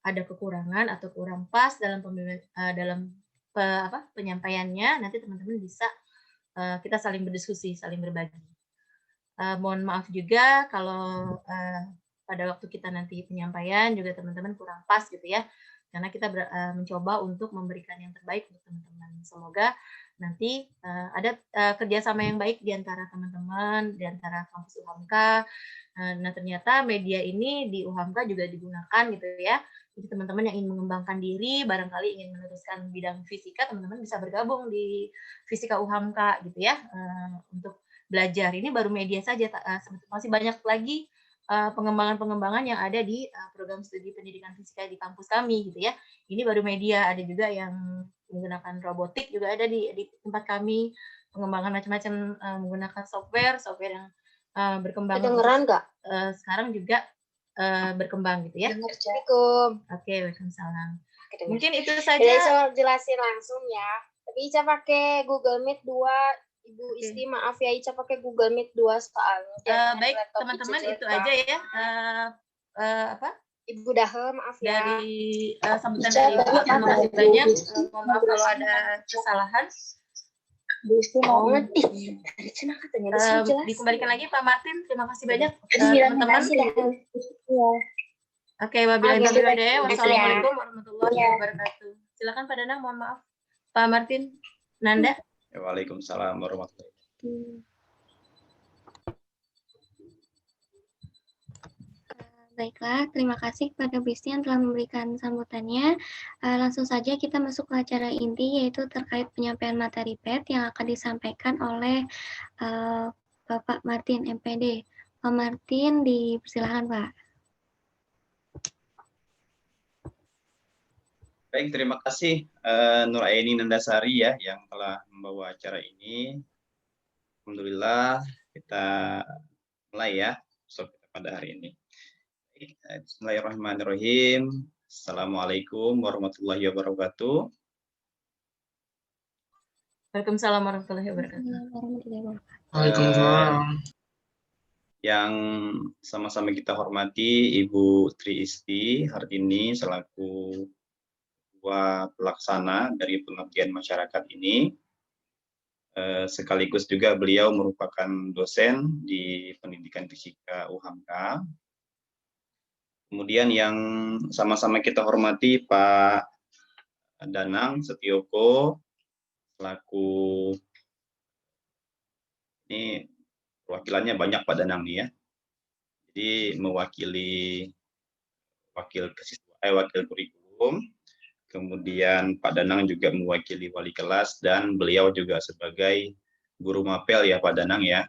ada kekurangan atau kurang pas dalam penyampaiannya, nanti teman-teman bisa kita saling berdiskusi, saling berbagi. Mohon maaf juga kalau pada waktu kita nanti penyampaian juga teman-teman kurang pas gitu ya, karena kita mencoba untuk memberikan yang terbaik untuk teman-teman. Semoga nanti ada kerjasama yang baik di antara teman-teman, di antara kampus UHAMKA. Nah ternyata media ini di UHAMKA juga digunakan gitu ya. Jadi teman-teman yang ingin mengembangkan diri, barangkali ingin meneruskan bidang fisika, teman-teman bisa bergabung di Fisika UHAMKA gitu ya, untuk belajar. Ini baru media saja, masih banyak lagi pengembangan-pengembangan yang ada di program studi pendidikan fisika di kampus kami gitu ya. Ini baru media, ada juga yang menggunakan robotik juga ada di tempat kami, pengembangan macam-macam menggunakan software yang berkembang. Kedengeran nggak? Sekarang juga berkembang gitu ya. Assalamualaikum. Oke, waalaikumsalam. Kedengeran. Mungkin itu saja. Jadi saya jelasin langsung ya. Tapi Ica pakai Google Meet 2. Ibu Isti maaf ya, Ica pakai Google Meet 2 soalnya. Baik teman-teman, itu aja ya. Ibu Dahel maaf ya. Dari sambutan dari Ibu, terima kasih banyak. Mohon maaf kalau ada kesalahan. Dikembalikan lagi Pak Martin, terima kasih banyak teman-teman. Oke, wabillahi taufiq wal hidayah. Wassalamualaikum warahmatullahi wabarakatuh. Silakan Pak Danang, mohon maaf. Pak Martin, Nanda. Waalaikumsalam warahmatullahi wabarakatuh. Baiklah, terima kasih kepada Bu Isti yang telah memberikan sambutannya. Langsung saja kita masuk ke acara inti, yaitu terkait penyampaian materi PET yang akan disampaikan oleh Bapak Martin, MPD. Pak Martin, dipersilakan Pak. Baik, terima kasih Nuraini Nandasari ya yang telah membawa acara ini. Alhamdulillah kita mulai ya pada hari ini. Bismillahirrahmanirrahim. Assalamualaikum warahmatullahi wabarakatuh. Waalaikumsalam warahmatullahi wabarakatuh. Waalaikumsalam. Yang sama-sama kita hormati Ibu Tri Isti Hartini selaku Ketua Pelaksana dari Pengabdian Masyarakat ini. Sekaligus juga beliau merupakan dosen di Pendidikan Fisika UHAMKA. Kemudian yang sama-sama kita hormati Pak Danang Setioko selaku, ini perwakilannya banyak Pak Danang nih ya. Jadi mewakili wakil kurikulum. Kemudian Pak Danang juga mewakili wali kelas dan beliau juga sebagai guru mapel ya Pak Danang ya.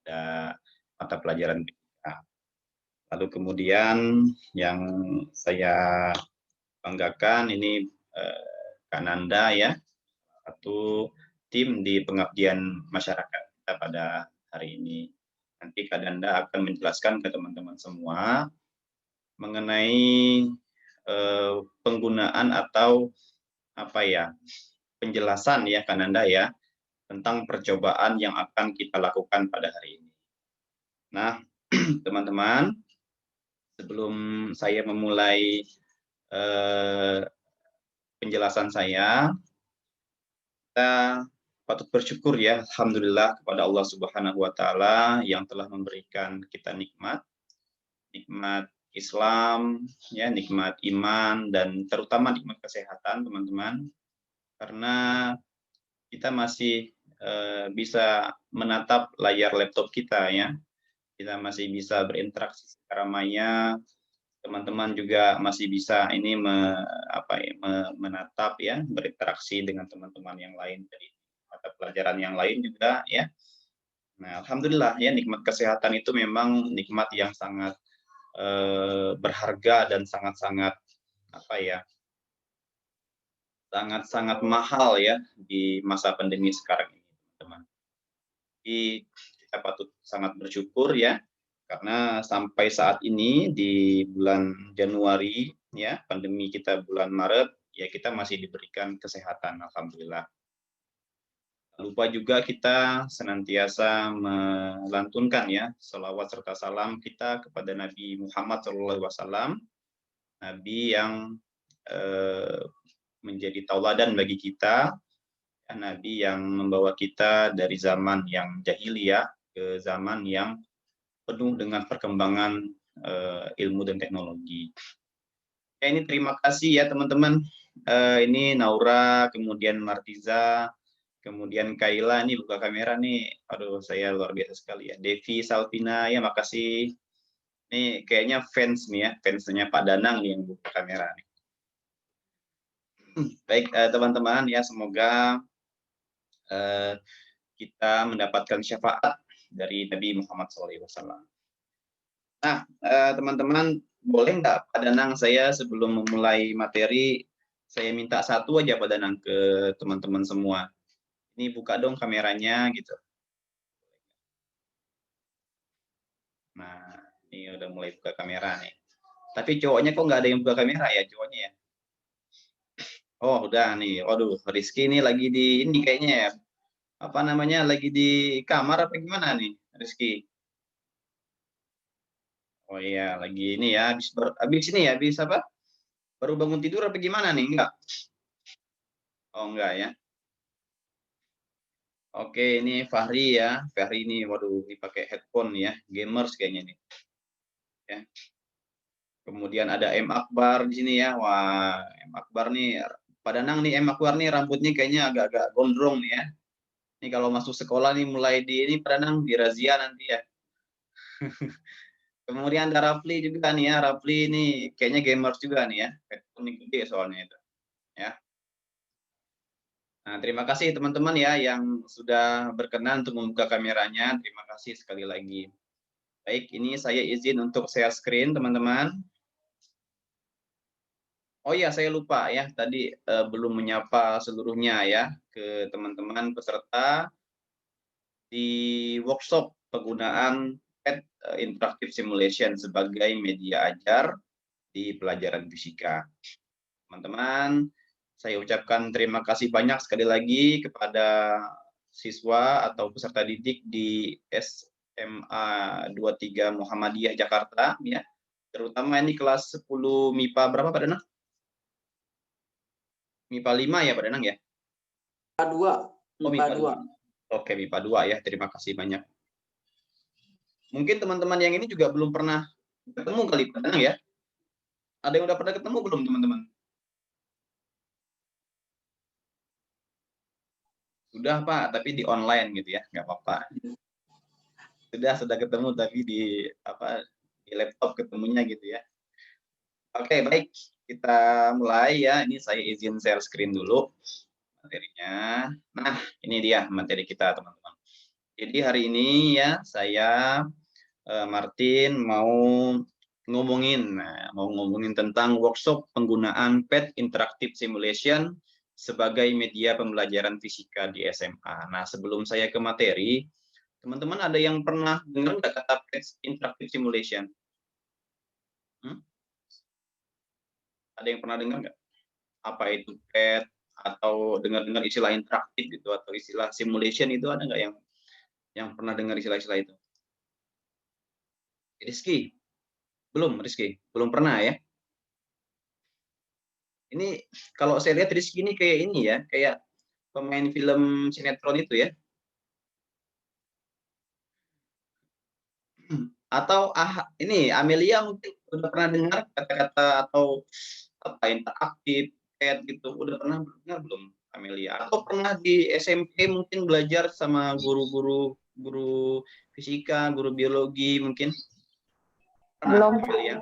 Ada mata pelajaran fisika. Lalu kemudian yang saya banggakan ini Kak Nanda ya, satu tim di Pengabdian Masyarakat kita pada hari ini. Nanti Kak Nanda akan menjelaskan ke teman-teman semua mengenai penggunaan atau penjelasan ya Kak Nanda ya tentang percobaan yang akan kita lakukan pada hari ini. Nah, teman-teman, sebelum saya memulai penjelasan saya, kita patut bersyukur ya, alhamdulillah kepada Allah Subhanahu wa taala yang telah memberikan kita nikmat Islam, ya, nikmat iman dan terutama nikmat kesehatan, teman-teman. Karena kita masih bisa menatap layar laptop kita ya. Kita masih bisa berinteraksi secara maya, teman-teman juga masih bisa ini menatap ya, berinteraksi dengan teman-teman yang lain dari mata pelajaran yang lain juga ya. Nah, alhamdulillah ya, nikmat kesehatan itu memang nikmat yang sangat berharga dan sangat-sangat sangat-sangat mahal ya di masa pandemi sekarang ini, teman-teman. Jadi kita patut sangat bersyukur ya, karena sampai saat ini di bulan Januari ya, pandemi kita bulan Maret ya, kita masih diberikan kesehatan, alhamdulillah. Lupa juga kita senantiasa melantunkan ya sholawat serta salam kita kepada Nabi Muhammad SAW. nabi yang menjadi tauladan bagi kita, nabi yang membawa kita dari zaman yang jahiliyah ke zaman yang penuh dengan perkembangan ilmu dan teknologi. Ya, ini terima kasih ya teman-teman. Ini Naura, kemudian Martiza, kemudian Kaila, ini buka kamera nih. Aduh, saya luar biasa sekali ya. Devi, Salvina, ya makasih. Ini kayaknya fans nih ya, fansnya Pak Danang nih yang buka kamera nih. Baik teman-teman ya, semoga kita mendapatkan syafaat dari Nabi Muhammad SAW. Nah, teman-teman, boleh nggak Pak Danang, saya sebelum memulai materi, saya minta satu aja Pak Danang ke teman-teman semua. Ini buka dong kameranya gitu. Nah, ini udah mulai buka kamera nih. Tapi cowoknya kok nggak ada yang buka kamera ya cowoknya ya? Oh, udah nih. Waduh, Rizky ini lagi di ini kayaknya ya. Apa namanya? Lagi di kamar apa gimana nih, Rizky? Oh iya, lagi ini ya. Habis ini ya, habis apa? Baru bangun tidur apa gimana nih? Enggak. Oh, enggak ya. Oke, ini Fahri ya. Fahri ini, waduh, ini pakai headphone ya. Gamers kayaknya nih. Ya. Kemudian ada M Akbar di sini ya. Wah, M Akbar nih. Pak Danang nih, M Akbar nih rambutnya kayaknya agak-agak gondrong nih ya. Ini kalau masuk sekolah nih mulai di ini Pak Danang dirazia nanti ya. Kemudian ada Rafli juga nih ya. Rafli ini kayaknya gamers juga nih ya. Headphone ini gede soalnya itu. Ya. Nah, terima kasih teman-teman ya yang sudah berkenan untuk membuka kameranya. Terima kasih sekali lagi. Baik, ini saya izin untuk share screen, teman-teman. Oh ya, saya lupa ya, tadi belum menyapa seluruhnya ya ke teman-teman peserta di workshop penggunaan PET Interactive Simulation sebagai media ajar di pelajaran fisika. Teman-teman, saya ucapkan terima kasih banyak sekali lagi kepada siswa atau peserta didik di SMA 23 Muhammadiyah Jakarta ya. Terutama ini kelas 10 MIPA berapa Pak Danang? MIPA 5 ya Pak Danang ya? MIPA 2. Oh, MIPA 2. Oke, MIPA 2 ya. Terima kasih banyak. Mungkin teman-teman yang ini juga belum pernah ketemu kali Pak Danang ya? Ada yang udah pernah ketemu belum teman-teman? Sudah Pak, tapi di online gitu ya, nggak apa-apa. Sudah ketemu tapi di apa di laptop ketemunya gitu ya. Oke, baik. Kita mulai ya. Ini saya izin share screen dulu materinya. Nah, ini dia materi kita, teman-teman. Jadi hari ini ya saya Martin mau ngomongin tentang workshop penggunaan PET Interactive Simulation sebagai media pembelajaran fisika di SMA. Nah, sebelum saya ke materi, teman-teman ada yang pernah dengar nggak kata PET Interactive Simulation? Ada yang pernah dengar nggak? Apa itu PET atau dengar-dengar istilah interaktif gitu atau istilah simulation itu ada nggak yang pernah dengar istilah-istilah itu? Rizky? Rizky? Belum pernah ya? Ini kalau saya lihat Rizky ini kayak ini ya, kayak pemain film sinetron itu ya. Atau ini Amelia mungkin udah pernah dengar kata-kata atau apa interaktif, PET gitu, udah pernah dengar belum Amelia? Atau pernah di SMP mungkin belajar sama guru fisika, guru biologi mungkin? Pernah, Belum. Amelia?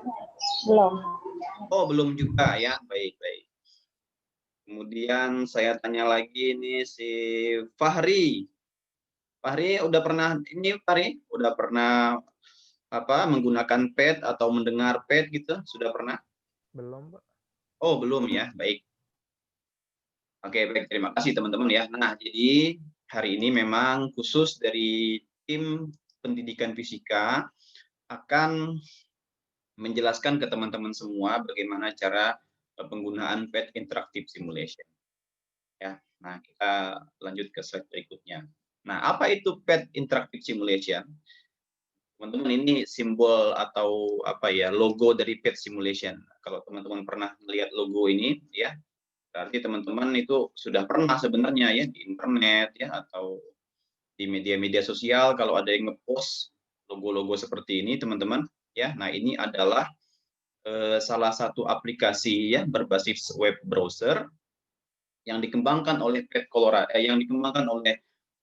Belum. Oh, belum juga ya. Baik. Kemudian saya tanya lagi nih si Fahri. Fahri udah pernah menggunakan PET atau mendengar PET gitu? Sudah pernah? Belum, Pak. Oh, belum ya. Baik. Oke, baik. Terima kasih teman-teman ya. Nah, jadi hari ini memang khusus dari tim pendidikan fisika akan menjelaskan ke teman-teman semua bagaimana cara penggunaan PET Interactive Simulation. Ya. Nah, kita lanjut ke slide berikutnya. Nah, apa itu PET Interactive Simulation? Teman-teman, ini simbol atau apa ya, logo dari PET simulation. Kalau teman-teman pernah melihat logo ini ya, berarti teman-teman itu sudah pernah sebenarnya ya di internet ya, atau di media-media sosial kalau ada yang ngepost logo-logo seperti ini, teman-teman ya. Nah, ini adalah salah satu aplikasi ya berbasis web browser yang dikembangkan oleh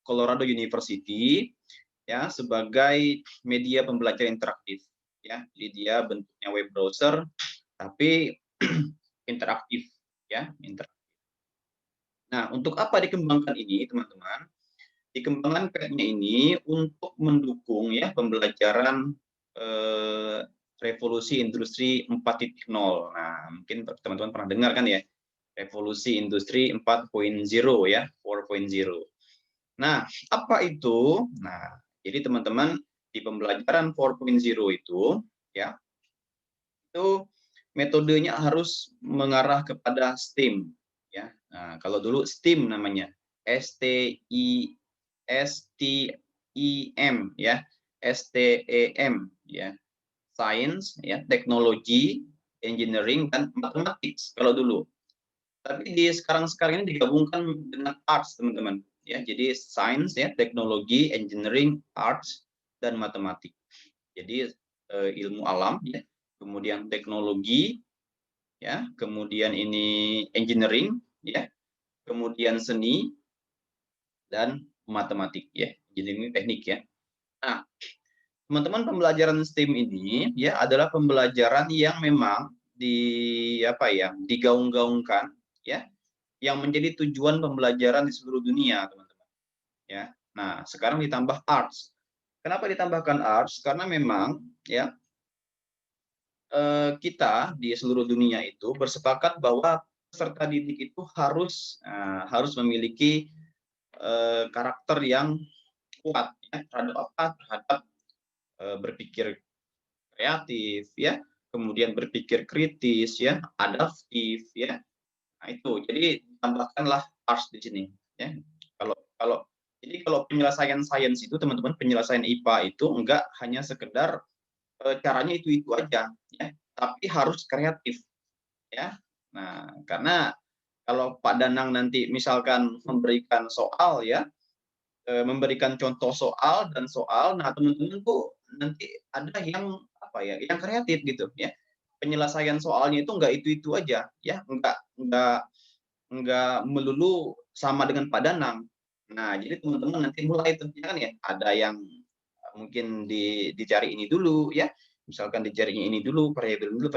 Colorado University ya, sebagai media pembelajaran interaktif ya. Jadi dia bentuknya web browser tapi interaktif ya, interaktif. Nah, untuk apa dikembangkan ini, teman-teman? Dikembangkan PET-nya ini untuk mendukung ya pembelajaran revolusi industri 4.0. Nah, mungkin teman-teman pernah dengar kan ya, revolusi industri 4.0 ya, 4.0. Nah, apa itu? Nah, jadi teman-teman di pembelajaran 4.0 itu ya, itu metodenya harus mengarah kepada STEAM ya. Nah, kalau dulu STEAM namanya, STEAM ya, STEM ya. Science ya, teknologi, engineering, dan mathematics kalau dulu. Tapi di sekarang ini digabungkan dengan arts, teman-teman ya. Jadi science ya, teknologi, engineering, arts, dan matematik. Jadi ilmu alam ya, kemudian teknologi ya, kemudian ini engineering ya, kemudian seni dan matematik ya, engineering teknik ya. Nah, teman-teman, pembelajaran STEAM ini ya adalah pembelajaran yang memang digaung-gaungkan ya, yang menjadi tujuan pembelajaran di seluruh dunia, teman-teman ya. Nah, sekarang ditambah arts. Kenapa ditambahkan arts? Karena memang ya kita di seluruh dunia itu bersepakat bahwa peserta didik itu harus memiliki karakter yang kuat ya, terhadap berpikir kreatif ya, kemudian berpikir kritis ya, adaptif ya. Nah, itu. Jadi tambahkanlah arts di sini ya. Kalau penyelesaian sains itu, teman-teman, penyelesaian IPA itu enggak hanya sekedar caranya itu aja ya, tapi harus kreatif ya. Nah, karena kalau Pak Danang nanti misalkan memberikan soal ya, memberikan contoh soal, nah teman-teman tuh nanti ada yang apa ya, yang kreatif gitu ya. Penyelesaian soalnya itu enggak itu aja ya, enggak melulu sama dengan Pak Danang. Nah, jadi teman-teman nanti mulai itu ya kan ya, ada yang mungkin dicari ini dulu ya, misalkan dicari ini dulu, variabel dulu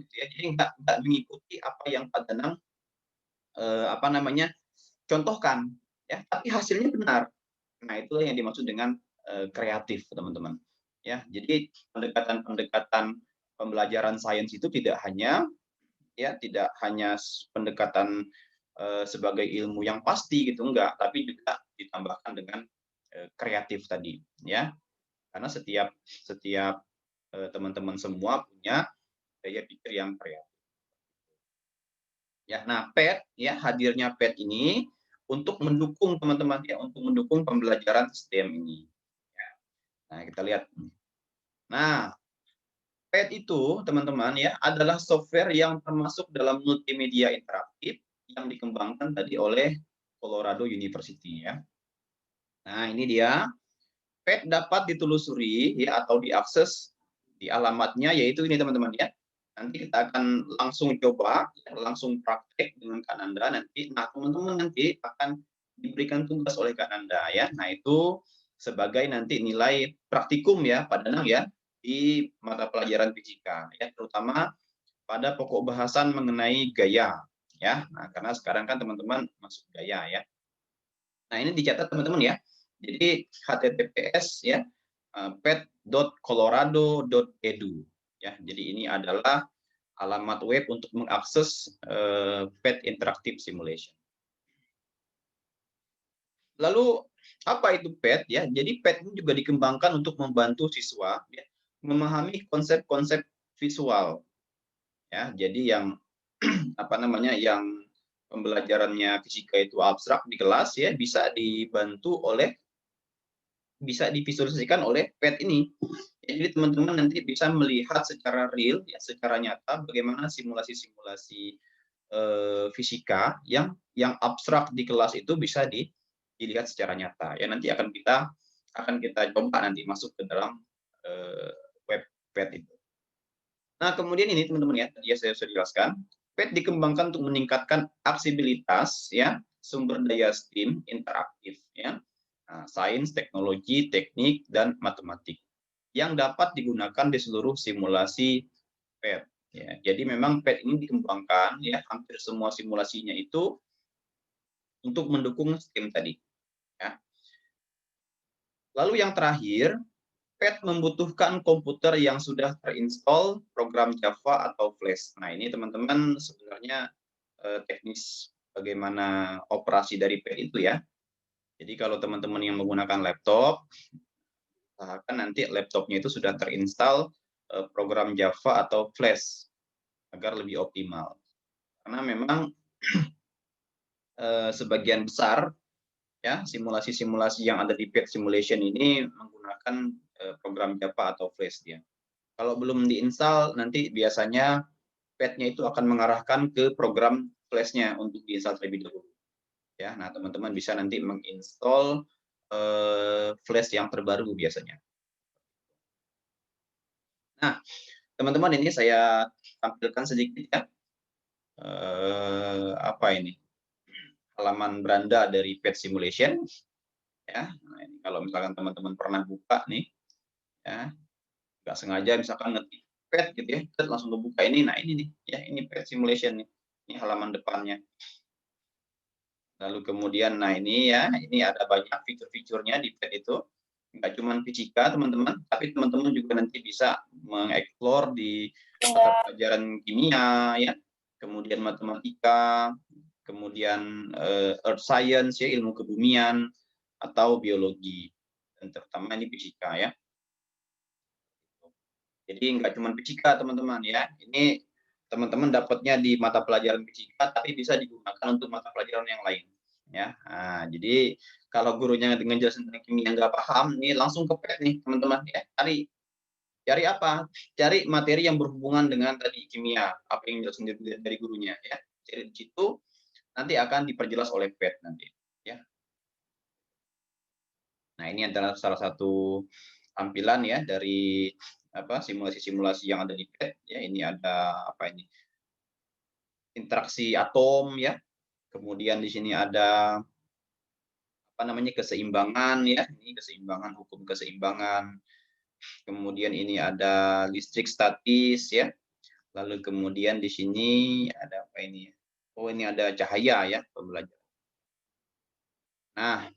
gitu ya. Jadi enggak mengikuti apa yang Pak Danang contohkan ya, tapi hasilnya benar. Nah, itulah yang dimaksud dengan kreatif, teman-teman ya. Jadi pendekatan pembelajaran sains itu tidak hanya pendekatan sebagai ilmu yang pasti gitu, enggak, tapi juga ditambahkan dengan kreatif tadi ya. Karena setiap teman-teman semua punya daya pikir yang kreatif. Ya, nah PET ya, hadirnya PET ini untuk mendukung teman-teman ya, untuk mendukung pembelajaran STEM ini. Ya. Nah, kita lihat. Nah, PET itu, teman-teman ya, adalah software yang termasuk dalam multimedia interaktif yang dikembangkan tadi oleh Colorado University ya. Nah, ini dia. PET dapat ditelusuri ya, atau diakses di alamatnya, yaitu ini, teman-teman ya. Nanti kita akan langsung coba, langsung praktek dengan Kak Nanda nanti. Nah, teman-teman nanti akan diberikan tugas oleh Kak Nanda ya. Nah, itu sebagai nanti nilai praktikum ya, Pak Danang ya, di mata pelajaran fisika ya, terutama pada pokok bahasan mengenai gaya ya. Nah, karena sekarang kan teman-teman masuk gaya ya. Nah, ini dicatat, teman-teman ya. Jadi https ya, pet.colorado.edu ya. Jadi ini adalah alamat web untuk mengakses PET Interactive Simulation. Lalu apa itu PET ya? Jadi PET ini juga dikembangkan untuk membantu siswa ya, memahami konsep-konsep visual ya. Jadi yang yang pembelajarannya fisika itu abstrak di kelas ya, bisa dibantu oleh bisa divisualisasikan oleh PET ini. Jadi teman-teman nanti bisa melihat secara real, ya, secara nyata bagaimana simulasi-simulasi fisika yang abstrak di kelas itu bisa dilihat secara nyata. Ya nanti akan kita coba nanti masuk ke dalam web PET itu. Nah kemudian ini teman-teman ya, tadi saya sudah jelaskan, PET dikembangkan untuk meningkatkan aksibilitas ya sumber daya STEAM interaktif ya. Nah, sains, teknologi, teknik, dan matematik yang dapat digunakan di seluruh simulasi PET. Ya, jadi memang PET ini dikembangkan ya hampir semua simulasinya itu untuk mendukung STEAM tadi. Ya. Lalu yang terakhir, PET membutuhkan komputer yang sudah terinstall program Java atau Flash. Nah ini teman-teman sebenarnya teknis bagaimana operasi dari PET itu ya. Jadi kalau teman-teman yang menggunakan laptop, usahakan nanti laptopnya itu sudah terinstall program Java atau Flash agar lebih optimal. Karena memang sebagian besar ya simulasi-simulasi yang ada di PET simulation ini menggunakan program Java atau Flash dia. Kalau belum diinstal nanti biasanya PET-nya itu akan mengarahkan ke program Flash-nya untuk diinstal terlebih dahulu. Ya, nah teman-teman bisa nanti menginstal Flash yang terbaru biasanya. Nah, teman-teman ini saya tampilkan sedikit ya. Apa ini? Halaman beranda dari PET simulation. Ya, nah, ini kalau misalkan teman-teman pernah buka nih, ya, nggak sengaja misalkan ngetik PET gitu ya, kita langsung membuka ini. Nah ini nih, ya ini PET simulation nih. Ini halaman depannya. Lalu kemudian, nah ini ya, ini ada banyak fitur-fiturnya di PET itu. Nggak cuma fisika teman-teman, tapi teman-teman juga nanti bisa mengeksplor di mata pelajaran kimia ya, kemudian matematika, kemudian earth science ya, ilmu kebumian atau biologi, dan terutama ini fisika ya. Jadi nggak cuma fisika teman-teman ya, ini teman-teman dapatnya di mata pelajaran fisika, tapi bisa digunakan untuk mata pelajaran yang lain ya. Nah, jadi kalau gurunya dengan jelasin tentang kimia nggak paham, nih langsung ke PET nih teman-teman ya, cari apa? Cari materi yang berhubungan dengan tadi kimia, apa yang jelasin dari gurunya ya. Jadi di situ nanti akan diperjelas oleh PET nanti ya. Nah, ini adalah salah satu tampilan ya dari apa simulasi-simulasi yang ada di PET ya. Ini ada apa ini? Interaksi atom ya. Kemudian di sini ada apa namanya keseimbangan ya. Ini keseimbangan, hukum keseimbangan. Kemudian ini ada listrik statis ya. Lalu kemudian di sini ada apa ini? Oh, ini ada cahaya ya, pembelajaran. Nah,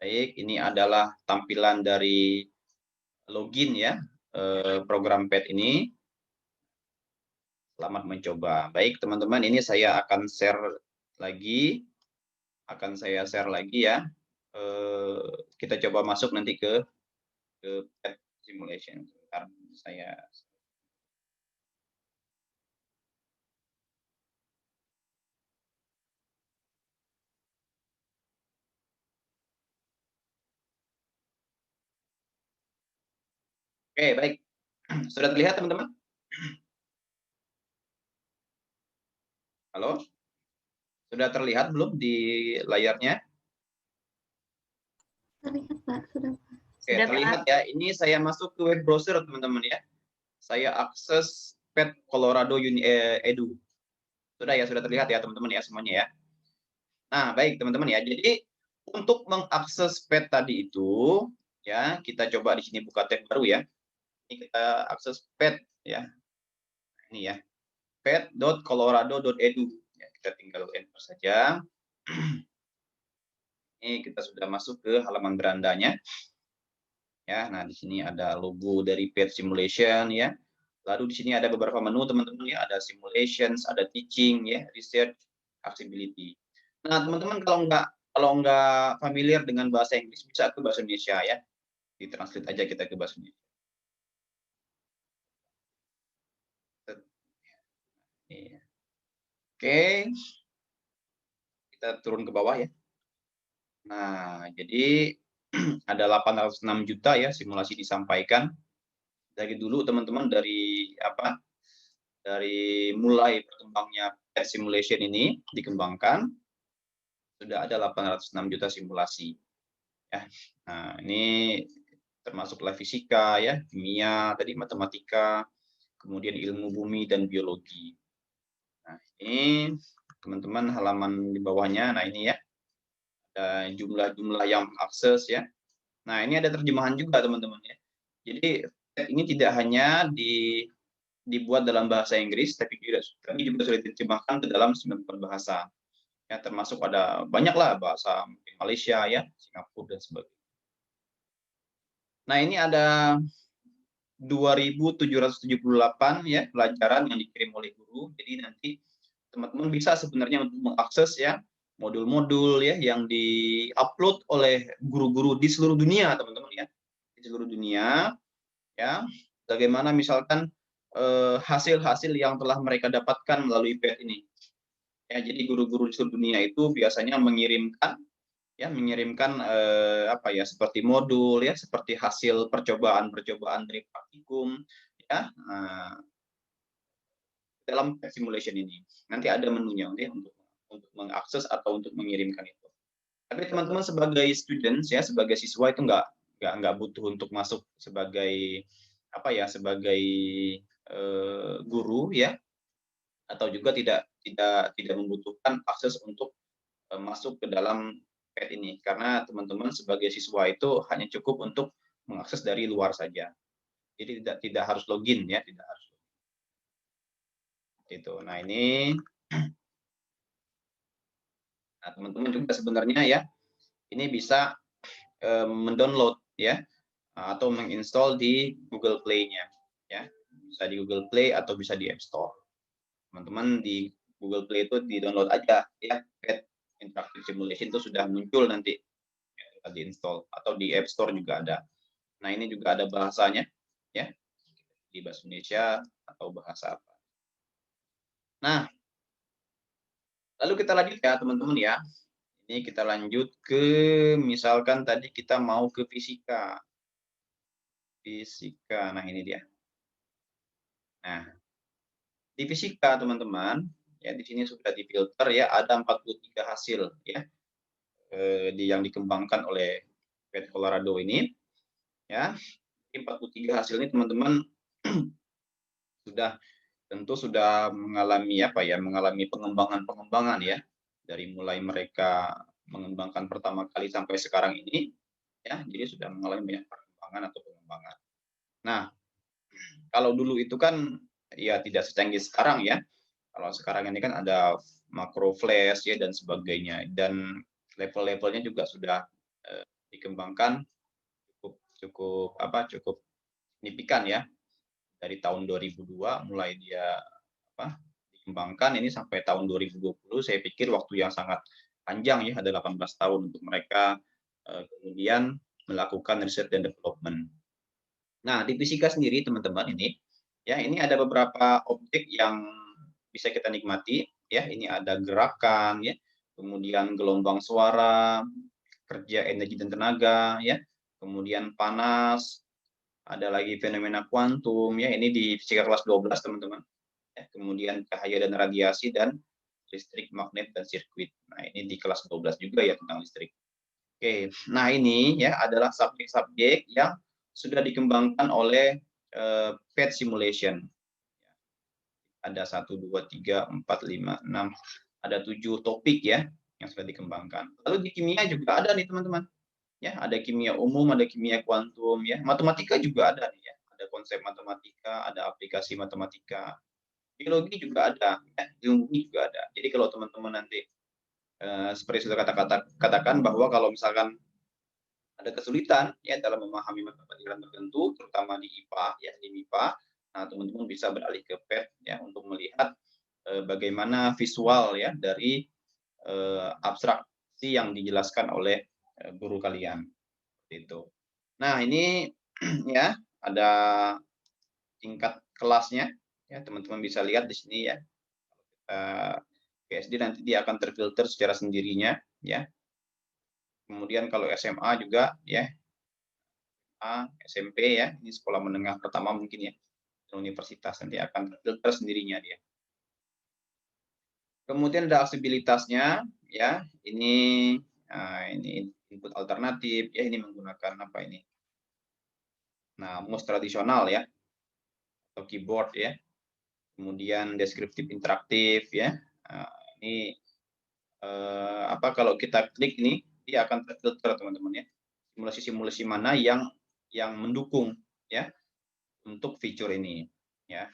baik, ini adalah tampilan dari login ya, program PET ini. Selamat mencoba. Baik, teman-teman, ini saya akan share lagi. Ya. Kita coba masuk nanti ke PET simulation. Sebentar, saya Oke, baik. Sudah terlihat, teman-teman? Halo? Sudah terlihat belum di layarnya? Terlihat, Pak. Sudah, Pak. Oke, terlihat ya. Ini saya masuk ke web browser, teman-teman ya. Saya akses PET Colorado Edu. Sudah ya, sudah terlihat ya, teman-teman ya, semuanya ya. Nah, baik, teman-teman ya. Jadi, untuk mengakses PET tadi itu, ya, kita coba di sini buka tab baru ya. Ini kita akses PET ya. Ini ya. pet.colorado.edu. Ya, kita tinggal enter saja. Ini kita sudah masuk ke halaman berandanya. Ya, nah di sini ada logo dari PET simulation ya. Lalu di sini ada beberapa menu teman-teman ya, ada simulations, ada teaching ya, research, accessibility. Nah, teman-teman kalau nggak familiar dengan bahasa Inggris bisa ke bahasa Indonesia ya. Ditranslate aja kita ke bahasa Indonesia. Oke. Kita turun ke bawah ya. Nah, jadi ada 806 juta ya simulasi disampaikan. Dari dulu teman-teman dari mulai berkembangnya pet simulation ini dikembangkan, sudah ada 806 juta simulasi. Ya. Nah, ini termasuk fisika ya, kimia, tadi matematika, kemudian ilmu bumi dan biologi. Nah, ini teman-teman halaman di bawahnya. Nah, ini ya. Ada jumlah-jumlah yang akses ya. Nah, ini ada terjemahan juga teman-teman ya. Jadi ini tidak hanya dibuat dalam bahasa Inggris, tapi juga sudah diterjemahkan ke dalam 94 bahasa. Ya, termasuk ada banyaklah bahasa Malaysia ya, Singapura dan sebagainya. Nah, ini ada 2.778 ya pelajaran yang dikirim oleh guru. Jadi nanti teman-teman bisa sebenarnya untuk mengakses ya modul-modul ya yang di-upload oleh guru-guru di seluruh dunia, teman-teman ya. Di seluruh dunia ya. Bagaimana misalkan hasil-hasil yang telah mereka dapatkan melalui PET ini. Ya, jadi guru-guru di seluruh dunia itu biasanya mengirimkan seperti modul ya, seperti hasil percobaan dari praktikum ya dalam simulation ini. Nanti ada menunya ya, untuk mengakses atau untuk mengirimkan itu. Tapi teman-teman sebagai students ya, sebagai siswa itu nggak butuh untuk masuk sebagai sebagai guru ya, atau juga tidak membutuhkan akses untuk masuk ke dalam PET ini, karena teman-teman sebagai siswa itu hanya cukup untuk mengakses dari luar saja. Jadi tidak harus login ya, tidak harus. Itu. Nah, ini nah, teman-teman juga sebenarnya ya, ini bisa mendownload ya atau menginstall di Google Play-nya ya. Bisa di Google Play atau bisa di App Store. Teman-teman di Google Play itu di-download aja ya, PET Interactive Simulation itu sudah muncul nanti ya, di-install, atau di App Store juga ada. Nah, ini juga ada bahasanya ya, di bahasa Indonesia atau bahasa apa. Nah, lalu kita lanjut ya teman-teman ya. Ini kita lanjut ke misalkan tadi kita mau ke fisika. Fisika. Nah, ini dia. Nah, di fisika teman-teman, ya di sini sudah difilter ya, ada 43 hasil ya yang dikembangkan oleh PET Colorado ini. Ya, 43 hasil ini teman-teman tentu sudah mengalami mengalami pengembangan ya, dari mulai mereka mengembangkan pertama kali sampai sekarang ini ya, jadi sudah mengalami banyak perkembangan atau pengembangan. Nah, kalau dulu itu kan ya tidak secanggih sekarang ya. Kalau sekarang ini kan ada macro flash ya dan sebagainya, dan level-levelnya juga sudah dikembangkan cukup signifikan ya. Dari tahun 2002 mulai dia dikembangkan ini sampai tahun 2020, saya pikir waktu yang sangat panjang ya, ada 18 tahun untuk mereka kemudian melakukan riset dan development. Nah, di fisika sendiri teman-teman ini ada beberapa objek yang bisa kita nikmati ya. Ini ada gerakan ya, kemudian gelombang suara, kerja energi dan tenaga ya, kemudian panas, ada lagi fenomena kuantum ya, ini di fisika kelas 12 teman-teman ya, kemudian cahaya dan radiasi dan listrik, magnet dan sirkuit. Nah, ini di kelas 12 juga ya tentang listrik. Oke, nah ini ya adalah subjek-subjek yang sudah dikembangkan oleh PET simulation. Ada 1, 2, 3, 4, 5, 6, ada 7 topik ya yang sudah dikembangkan. Lalu di kimia juga ada nih teman-teman. Ya, ada kimia umum, ada kimia kuantum ya. Matematika juga ada nih ya. Ada konsep matematika, ada aplikasi matematika. Biologi juga ada, ya. Ilmu juga ada. Jadi kalau teman-teman nanti seperti sudah katakan bahwa kalau misalkan ada kesulitan ya dalam memahami mata pelajaran tertentu, terutama di IPA ya, di MIPA, nah teman-teman bisa beralih ke PET ya untuk melihat bagaimana visual ya dari abstraksi yang dijelaskan oleh guru kalian. Itu. Nah, ini ya ada tingkat kelasnya ya, teman-teman bisa lihat di sini ya. PSD nanti dia akan terfilter secara sendirinya ya. Kemudian kalau SMA juga ya, SMP ya, ini sekolah menengah pertama mungkin ya, universitas nanti akan terfilter sendirinya dia. Kemudian ada aksesibilitasnya ya, ini input alternatif ya, ini menggunakan apa ini? Nah, mouse tradisional ya, atau keyboard ya. Kemudian deskriptif interaktif ya. Nah, ini kalau kita klik ini dia akan terfilter teman-teman ya. Simulasi-simulasi mana yang mendukung ya untuk fitur ini ya.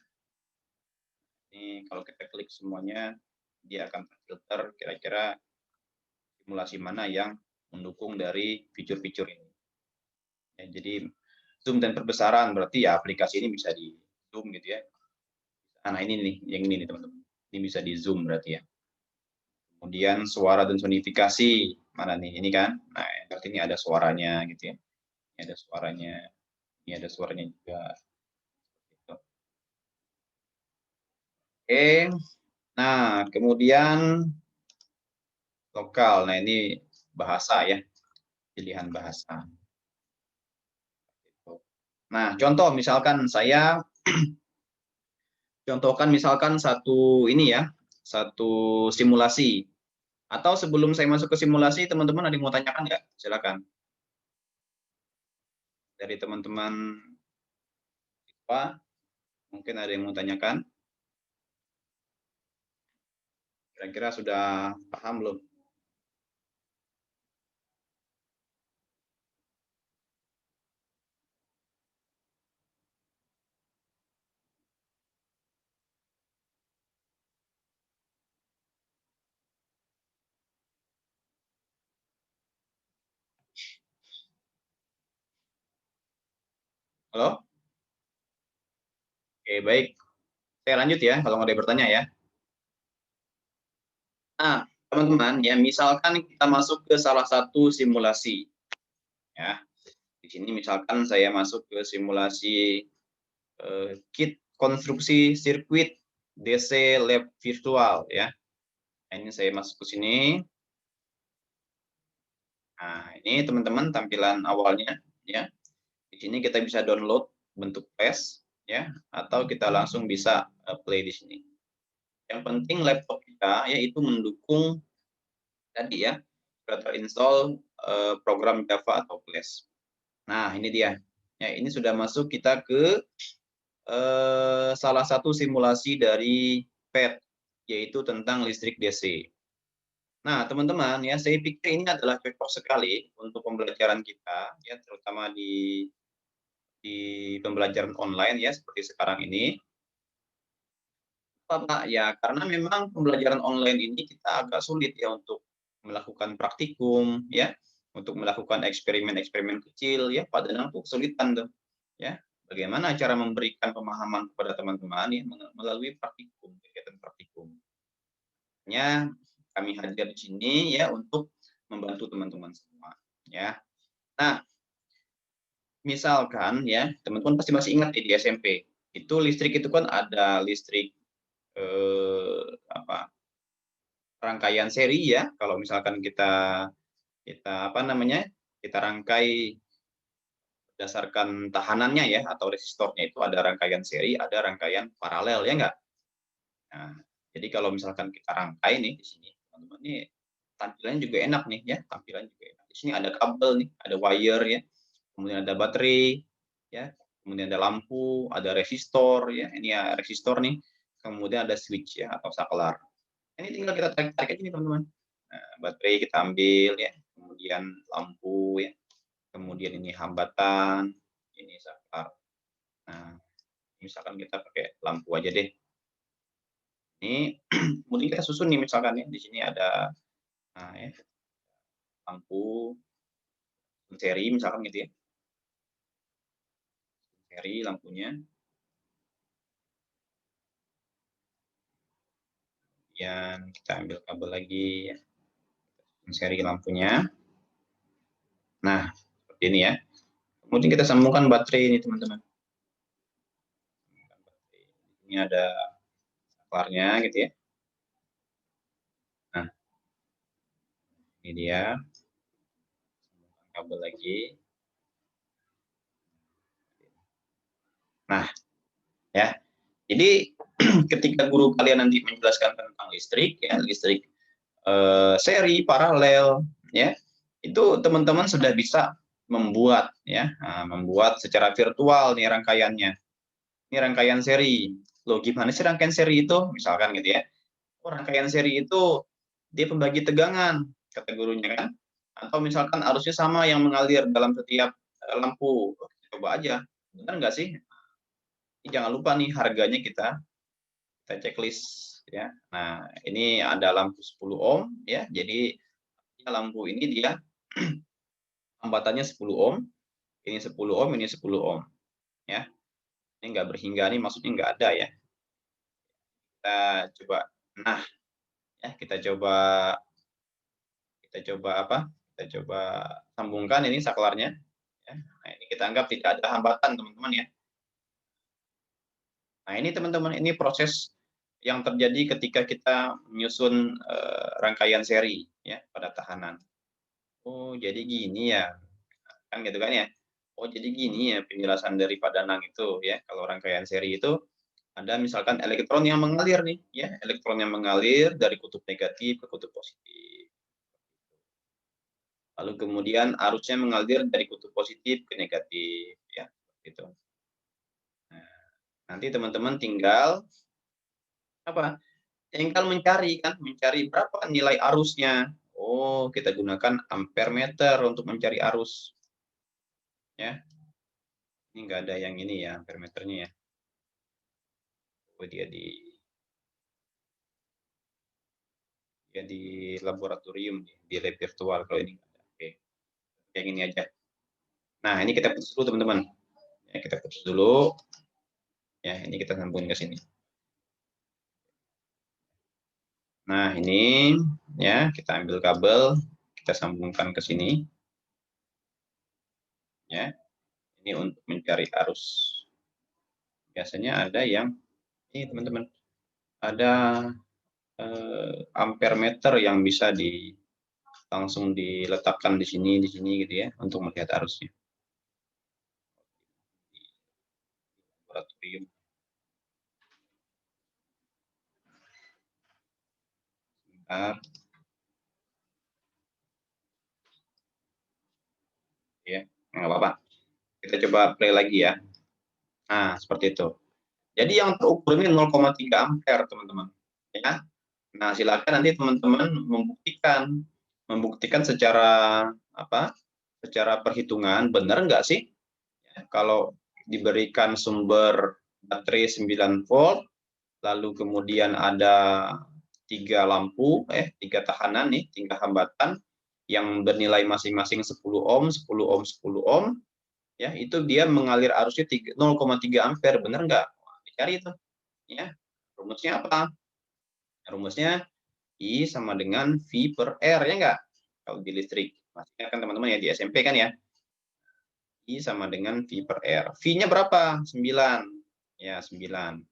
Ini kalau kita klik semuanya dia akan terfilter kira-kira simulasi mana yang mendukung dari fitur-fitur ini. Ya, jadi zoom dan perbesaran berarti ya aplikasi ini bisa di zoom gitu ya. Nah ini nih, yang ini nih teman-teman. Ini bisa di zoom berarti ya. Kemudian suara dan sonifikasi mana nih? Ini kan. Nah berarti ini ada suaranya gitu ya. Ini ada suaranya. Ini ada suaranya juga. Oke. Nah kemudian lokal. Nah ini bahasa ya. Pilihan bahasa. Nah, contoh misalkan saya contohkan misalkan satu ini ya, satu simulasi. Atau sebelum saya masuk ke simulasi, teman-teman ada yang mau tanyakan nggak? Silakan. Dari teman-teman siswa, mungkin ada yang mau tanyakan. Kira-kira sudah paham belum? Halo? Oke, baik. Saya lanjut ya, kalau mau ada yang bertanya ya. Nah, teman-teman, ya misalkan kita masuk ke salah satu simulasi. Ya, di sini misalkan saya masuk ke simulasi kit konstruksi sirkuit DC Lab virtual ya. Nah, ini saya masuk ke sini. Nah, ini teman-teman tampilan awalnya ya. Di sini kita bisa download bentuk flash ya, atau kita langsung bisa play di sini. Yang penting laptop kita yaitu mendukung tadi ya, sudah terinstall program Java atau Flash. Nah, ini dia. Ya, ini sudah masuk kita ke salah satu simulasi dari PET, yaitu tentang listrik DC. Nah, teman-teman, ya saya pikir ini adalah cocok sekali untuk pembelajaran kita, ya terutama di pembelajaran online ya seperti sekarang ini. Pak, ya karena memang pembelajaran online ini kita agak sulit ya untuk melakukan praktikum, ya, untuk melakukan eksperimen-eksperimen kecil, ya, Pak Danang tuh kesulitan tuh, ya. Bagaimana cara memberikan pemahaman kepada teman-teman ya melalui praktikum, kegiatan praktikum. Ya, kami hadir di sini ya untuk membantu teman-teman semua, ya. Nah, misalkan ya, teman-teman pasti masih ingat di SMP, itu listrik itu kan ada listrik rangkaian seri ya. Kalau misalkan kita kita rangkai berdasarkan tahanannya ya atau resistornya itu ada rangkaian seri, ada rangkaian paralel ya enggak? Nah, jadi kalau misalkan kita rangkai nih di sini, teman-teman nih tampilannya juga enak nih ya, tampilannya juga enak. Di sini ada kabel nih, ada wire ya, kemudian ada baterai ya, kemudian ada lampu, ada resistor ya, ini ya resistor nih, kemudian ada switch ya atau saklar. Ini tinggal kita tarik-tarik aja nih teman-teman. Nah, baterai kita ambil ya, kemudian lampu ya, kemudian ini hambatan, ini saklar. Nah, misalkan kita pakai lampu aja deh. Ini kemudian kita susun nih misalkan ya, di sini ada nah, ya, lampu seri misalkan gitu ya. Seri lampunya. Kemudian kita ambil kabel lagi ya. Seri lampunya. Nah, seperti ini ya. Kemudian kita sambungkan baterai ini teman-teman. Ini ada saklarnya gitu ya. Nah, ini dia. kabel lagi. Nah, ya. Jadi ketika guru kalian nanti menjelaskan tentang listrik, ya listrik seri, paralel, ya itu teman-teman sudah bisa membuat, ya, membuat secara virtual nih rangkaiannya. Ini rangkaian seri. Loh, gimana sih rangkaian seri itu? Misalkan gitu ya. Oh, rangkaian seri itu dia pembagi tegangan, kata gurunya kan. Atau misalkan arusnya sama yang mengalir dalam setiap lampu. Coba aja, benar nggak sih? Jangan lupa nih harganya kita checklist ya. Nah, ini ada lampu 10 ohm ya. Jadi lampu ini dia hambatannya 10 ohm, ini 10 ohm, ini 10 ohm ya. Ini enggak berhingga nih maksudnya enggak ada ya. Kita coba nah ya kita coba apa? Kita coba sambungkan ini saklarnya ya. Nah, ini kita anggap tidak ada hambatan teman-teman ya. Nah, ini teman-teman ini proses yang terjadi ketika kita menyusun rangkaian seri ya pada tahanan. Oh, jadi gini ya. Kan gitu kan ya. Oh, jadi gini ya penjelasan dari Pak Danang itu ya. Kalau rangkaian seri itu ada misalkan elektron yang mengalir nih ya, elektron yang mengalir dari kutub negatif ke kutub positif. Lalu kemudian arusnya mengalir dari kutub positif ke negatif ya, gitu. Nah, nanti teman-teman tinggal apa? Tinggal mencari kan, mencari berapa nilai arusnya. Oh, kita gunakan ampere meter untuk mencari arus. Ya. Ini enggak ada yang ini ya, ampere meternya ya. Oh, dia di laboratorium, di lab virtual kalau ini. Oke. Yang ini aja. Nah, ini kita putus dulu teman-teman. Ya, kita putus dulu. Ya, ini kita sambungin ke sini. Nah, ini ya, kita ambil kabel, kita sambungkan ke sini. Ya. Ini untuk mencari arus. Biasanya ada yang ini teman-teman. Ada ampere meter yang bisa langsung diletakkan di sini gitu ya untuk melihat arusnya. Laboratorium. Sebentar. Ya, nggak apa-apa. Kita coba play lagi ya. Nah, seperti itu. Jadi yang terukur ini 0,3 ampere, teman-teman. Ya. Nah, silakan nanti teman-teman membuktikan secara apa? Secara perhitungan benar nggak sih? Ya, kalau diberikan sumber baterai 9 volt, lalu kemudian ada 3 lampu, 3 tahanan nih, 3 hambatan yang bernilai masing-masing 10 ohm, 10 ohm, 10 ohm, ya itu dia mengalir arusnya 0,3 ampere, benar nggak? Dicari itu, ya. Rumusnya apa? Rumusnya I sama dengan V per R, ya nggak? Kalau di listrik, masih kan teman-teman ya di SMP kan ya? I sama dengan V per R. V-nya berapa? 9. Ya, 9.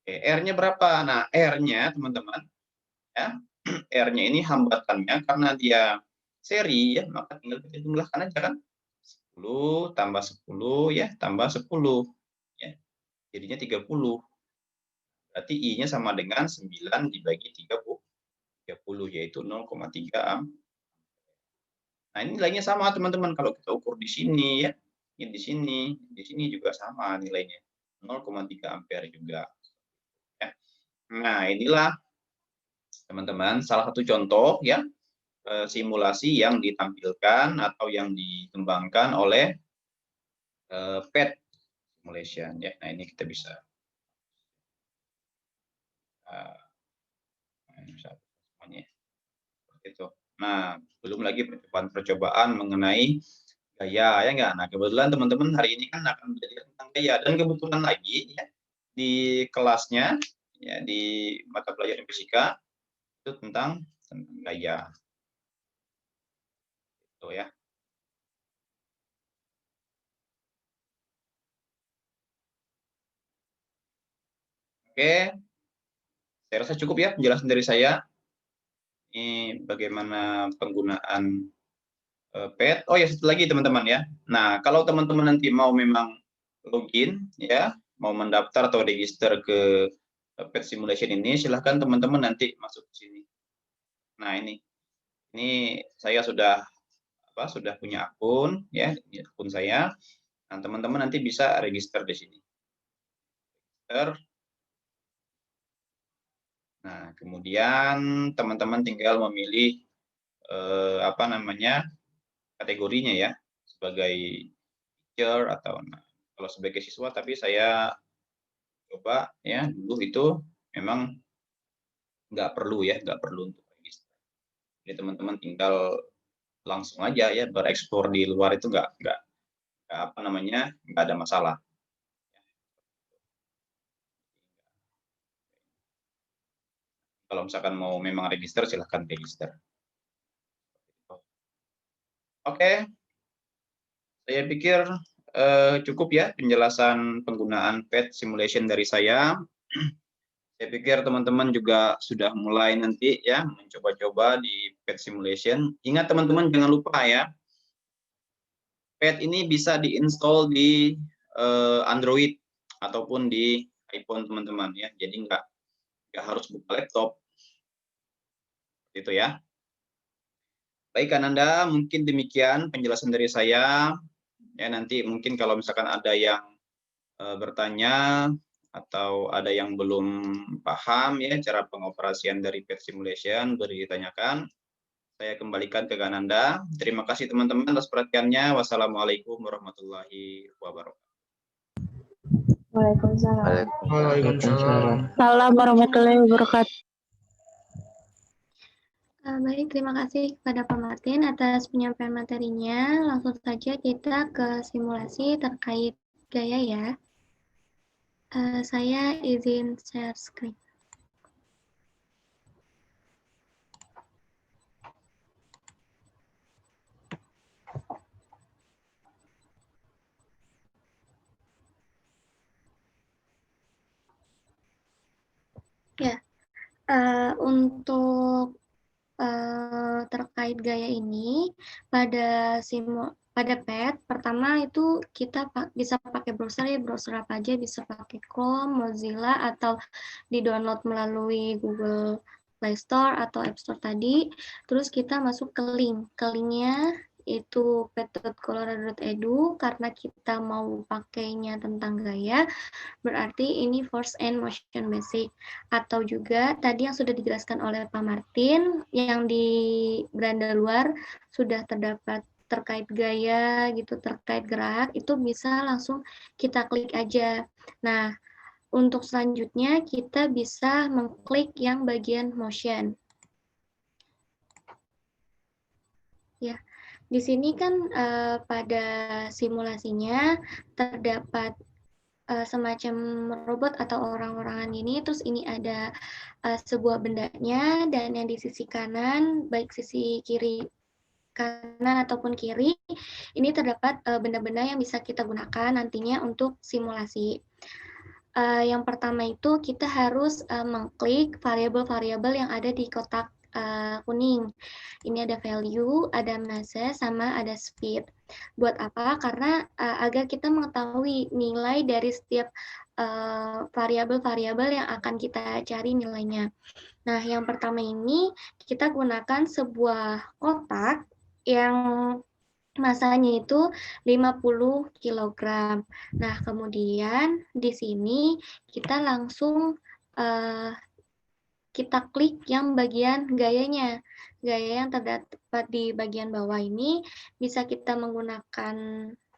R-nya berapa? Nah, R-nya teman-teman, ya, R-nya ini hambatannya karena dia seri, ya, maka tinggal kita jumlahkan aja kan. 10 tambah 10 ya, tambah 10. Ya. Jadinya 30. Berarti I-nya sama dengan 9 dibagi 30, yaitu 0,3 ampere. Nah, ini nilainya sama teman-teman kalau kita ukur di sini ya. Ini di sini juga sama nilainya. 0,3 ampere juga. Ya. Nah, inilah teman-teman salah satu contoh ya simulasi yang ditampilkan atau yang dikembangkan oleh PET simulation ya. Nah, ini kita bisa semuanya seperti itu. Nah, belum lagi percobaan mengenai gaya ya enggak. Nah, kebetulan teman-teman hari ini kan akan belajar tentang gaya dan kebetulan lagi ya di kelasnya ya di mata pelajaran fisika itu tentang gaya. Itu ya. Oke, saya rasa cukup ya penjelasan dari saya. Ini bagaimana penggunaan PET. Oh ya, satu lagi teman-teman ya. Nah, kalau teman-teman nanti mau memang login ya, mau mendaftar atau register ke PET simulation ini, silahkan teman-teman nanti masuk ke sini. Nah, ini saya sudah punya akun ya, ini akun saya. Nah, teman-teman nanti bisa register di sini. Nah, kemudian teman-teman tinggal memilih kategorinya ya, sebagai teacher atau kalau sebagai siswa, tapi saya coba ya dulu itu memang nggak perlu untuk register. Jadi teman-teman tinggal langsung aja ya bereksplor di luar itu nggak ada masalah. Kalau misalkan mau memang register, silahkan register. Oke, saya pikir cukup ya penjelasan penggunaan PET simulation dari saya. Saya pikir teman-teman juga sudah mulai nanti ya mencoba-coba di PET simulation. Ingat teman-teman jangan lupa ya, PET ini bisa diinstal di Android ataupun di iPhone teman-teman ya. Jadi nggak harus buka laptop. Gitu ya. Baik Ananda, mungkin demikian penjelasan dari saya. Ya nanti mungkin kalau misalkan ada yang bertanya atau ada yang belum paham ya cara pengoperasian dari PET simulation, boleh ditanyakan. Saya kembalikan ke Ananda. Terima kasih teman-teman atas perhatiannya. Wassalamualaikum warahmatullahi wabarakatuh. Waalaikumsalam. Waalaikumsalam warahmatullahi wabarakatuh. Baik, terima kasih kepada Pak Martin atas penyampaian materinya. Langsung saja kita ke simulasi terkait gaya ya. Saya izin share screen. Ya, untuk terkait gaya ini pada PET pertama itu kita bisa pakai browser ya, browser apa aja, bisa pakai Chrome, Mozilla, atau di-download melalui Google Play Store atau App Store tadi. Terus kita masuk ke linknya itu pet.colorado.edu. Karena kita mau pakainya tentang gaya, berarti ini Force and Motion Basic. Atau juga tadi yang sudah dijelaskan oleh Pak Martin, yang di beranda luar sudah terdapat terkait gaya gitu, terkait gerak, itu bisa langsung kita klik aja. Nah, untuk selanjutnya kita bisa mengklik yang bagian motion. Ya, di sini kan pada simulasinya terdapat semacam robot atau orang-orangan ini, terus ini ada sebuah bendanya, dan yang di sisi kanan, baik sisi kanan ataupun kiri, ini terdapat benda-benda yang bisa kita gunakan nantinya untuk simulasi. Yang pertama itu kita harus mengklik variabel-variabel yang ada di kotak kuning. Ini ada value, ada massa, sama ada speed. Buat apa? Karena agar kita mengetahui nilai dari setiap variabel-variabel yang akan kita cari nilainya. Nah, yang pertama ini kita gunakan sebuah kotak yang masanya itu 50 kg. Nah, kemudian di sini kita langsung kita klik yang bagian gayanya. Gaya yang terdapat di bagian bawah ini bisa kita menggunakan,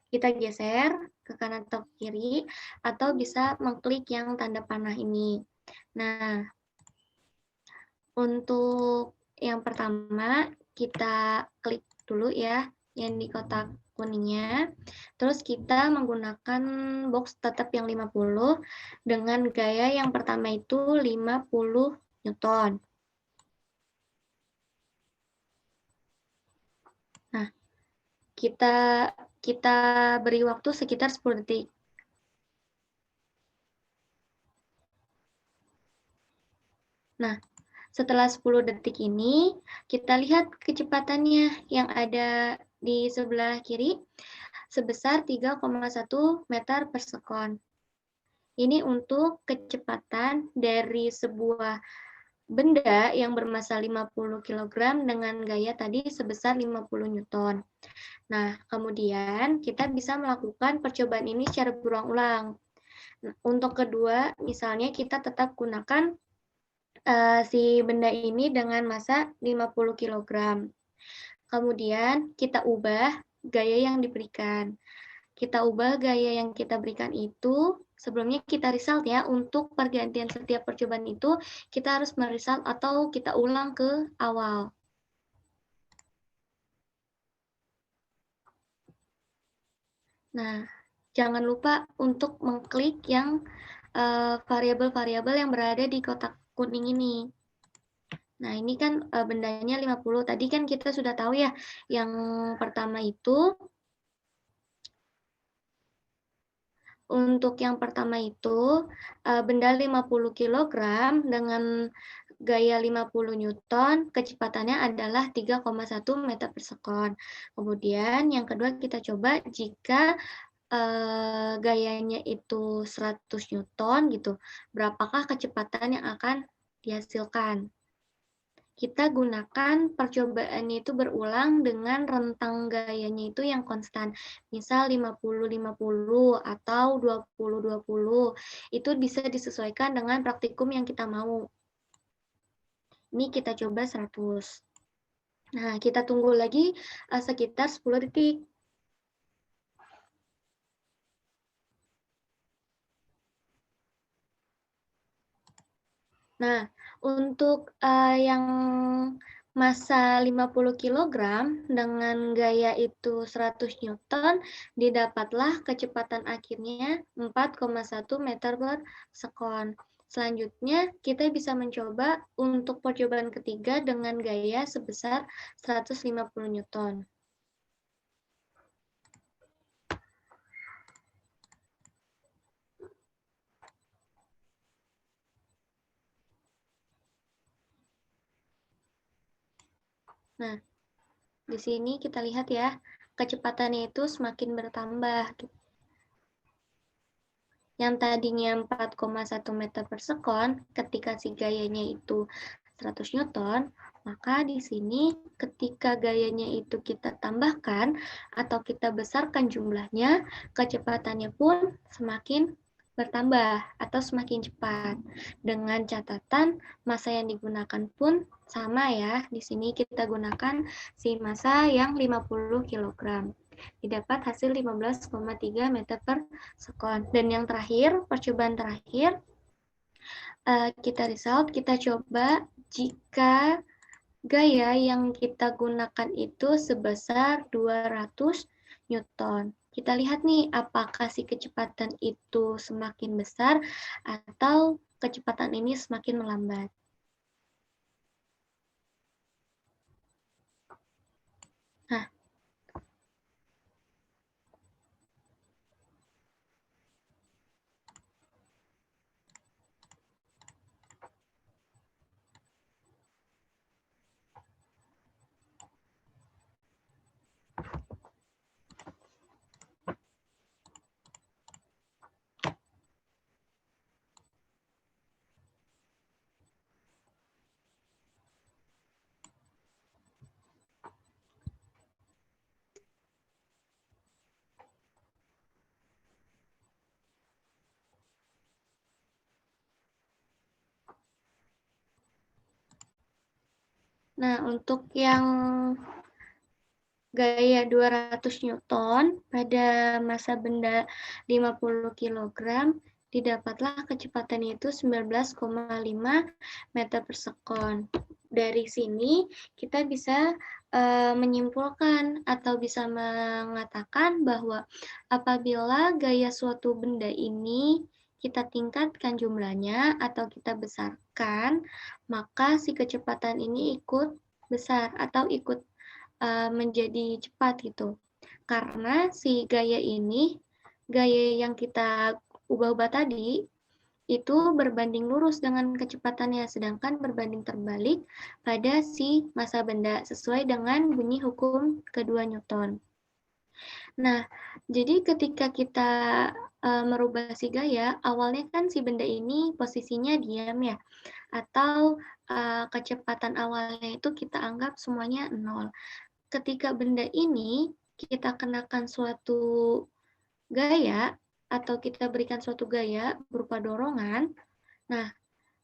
kita geser ke kanan atau kiri, atau bisa mengklik yang tanda panah ini. Nah, untuk yang pertama kita klik dulu ya yang di kotak kuningnya. Terus kita menggunakan box tetap yang 50 dengan gaya yang pertama itu 50 Newton. Nah, kita beri waktu sekitar 10 detik. Nah, setelah 10 detik ini, kita lihat kecepatannya yang ada di sebelah kiri sebesar 3,1 meter per sekon. Ini untuk kecepatan dari sebuah benda yang bermassa 50 kg dengan gaya tadi sebesar 50 Newton. Nah, kemudian kita bisa melakukan percobaan ini secara berulang-ulang. Nah, untuk kedua, misalnya kita tetap gunakan si benda ini dengan massa 50 kg. Kemudian kita ubah gaya yang diberikan. Kita ubah gaya yang kita berikan itu, sebelumnya kita result ya, untuk pergantian setiap percobaan itu, kita harus meresult atau kita ulang ke awal. Nah, jangan lupa untuk mengklik yang variabel-variabel yang berada di kotak kuning ini. Nah, ini kan bendanya 50. Tadi kan kita sudah tahu ya, yang pertama itu untuk yang pertama itu, benda 50 kg dengan gaya 50 Newton, kecepatannya adalah 3,1 meter per sekon. Kemudian yang kedua kita coba jika gayanya itu 100 Newton gitu, berapakah kecepatan yang akan dihasilkan? Kita gunakan percobaannya itu berulang dengan rentang gayanya itu yang konstan. Misal 50-50 atau 20-20. Itu bisa disesuaikan dengan praktikum yang kita mau. Ini kita coba 100. Nah, kita tunggu lagi sekitar 10 detik. Nah, untuk yang massa 50 kg dengan gaya itu 100 Newton, didapatlah kecepatan akhirnya 4,1 meter per sekon. Selanjutnya, kita bisa mencoba untuk percobaan ketiga dengan gaya sebesar 150 Newton. Nah, di sini kita lihat ya, kecepatannya itu semakin bertambah. Yang tadinya 4,1 meter per sekon, ketika si gayanya itu 100 Newton, maka di sini ketika gayanya itu kita tambahkan atau kita besarkan jumlahnya, kecepatannya pun semakin bertambah atau semakin cepat. Dengan catatan massa yang digunakan pun sama ya. Di sini kita gunakan si massa yang 50 kg. Didapat hasil 15,3 meter per sekon. Dan yang terakhir, percobaan terakhir, kita result, kita coba jika gaya yang kita gunakan itu sebesar 200 Newton. Kita lihat nih, apakah si kecepatan itu semakin besar atau kecepatan ini semakin melambat. Nah, untuk yang gaya 200 Newton pada massa benda 50 kg, didapatlah kecepatannya itu 19,5 meter per sekon. Dari sini kita bisa menyimpulkan atau bisa mengatakan bahwa apabila gaya suatu benda ini kita tingkatkan jumlahnya atau kita besarkan, maka si kecepatan ini ikut besar atau ikut menjadi cepat gitu. Karena si gaya ini, gaya yang kita ubah-ubah tadi, itu berbanding lurus dengan kecepatannya, sedangkan berbanding terbalik pada si massa benda sesuai dengan bunyi hukum kedua Newton. Nah, jadi ketika kita merubah si gaya, awalnya kan si benda ini posisinya diam ya, atau kecepatan awalnya itu kita anggap semuanya 0. Ketika benda ini kita kenakan suatu gaya, atau kita berikan suatu gaya berupa dorongan, nah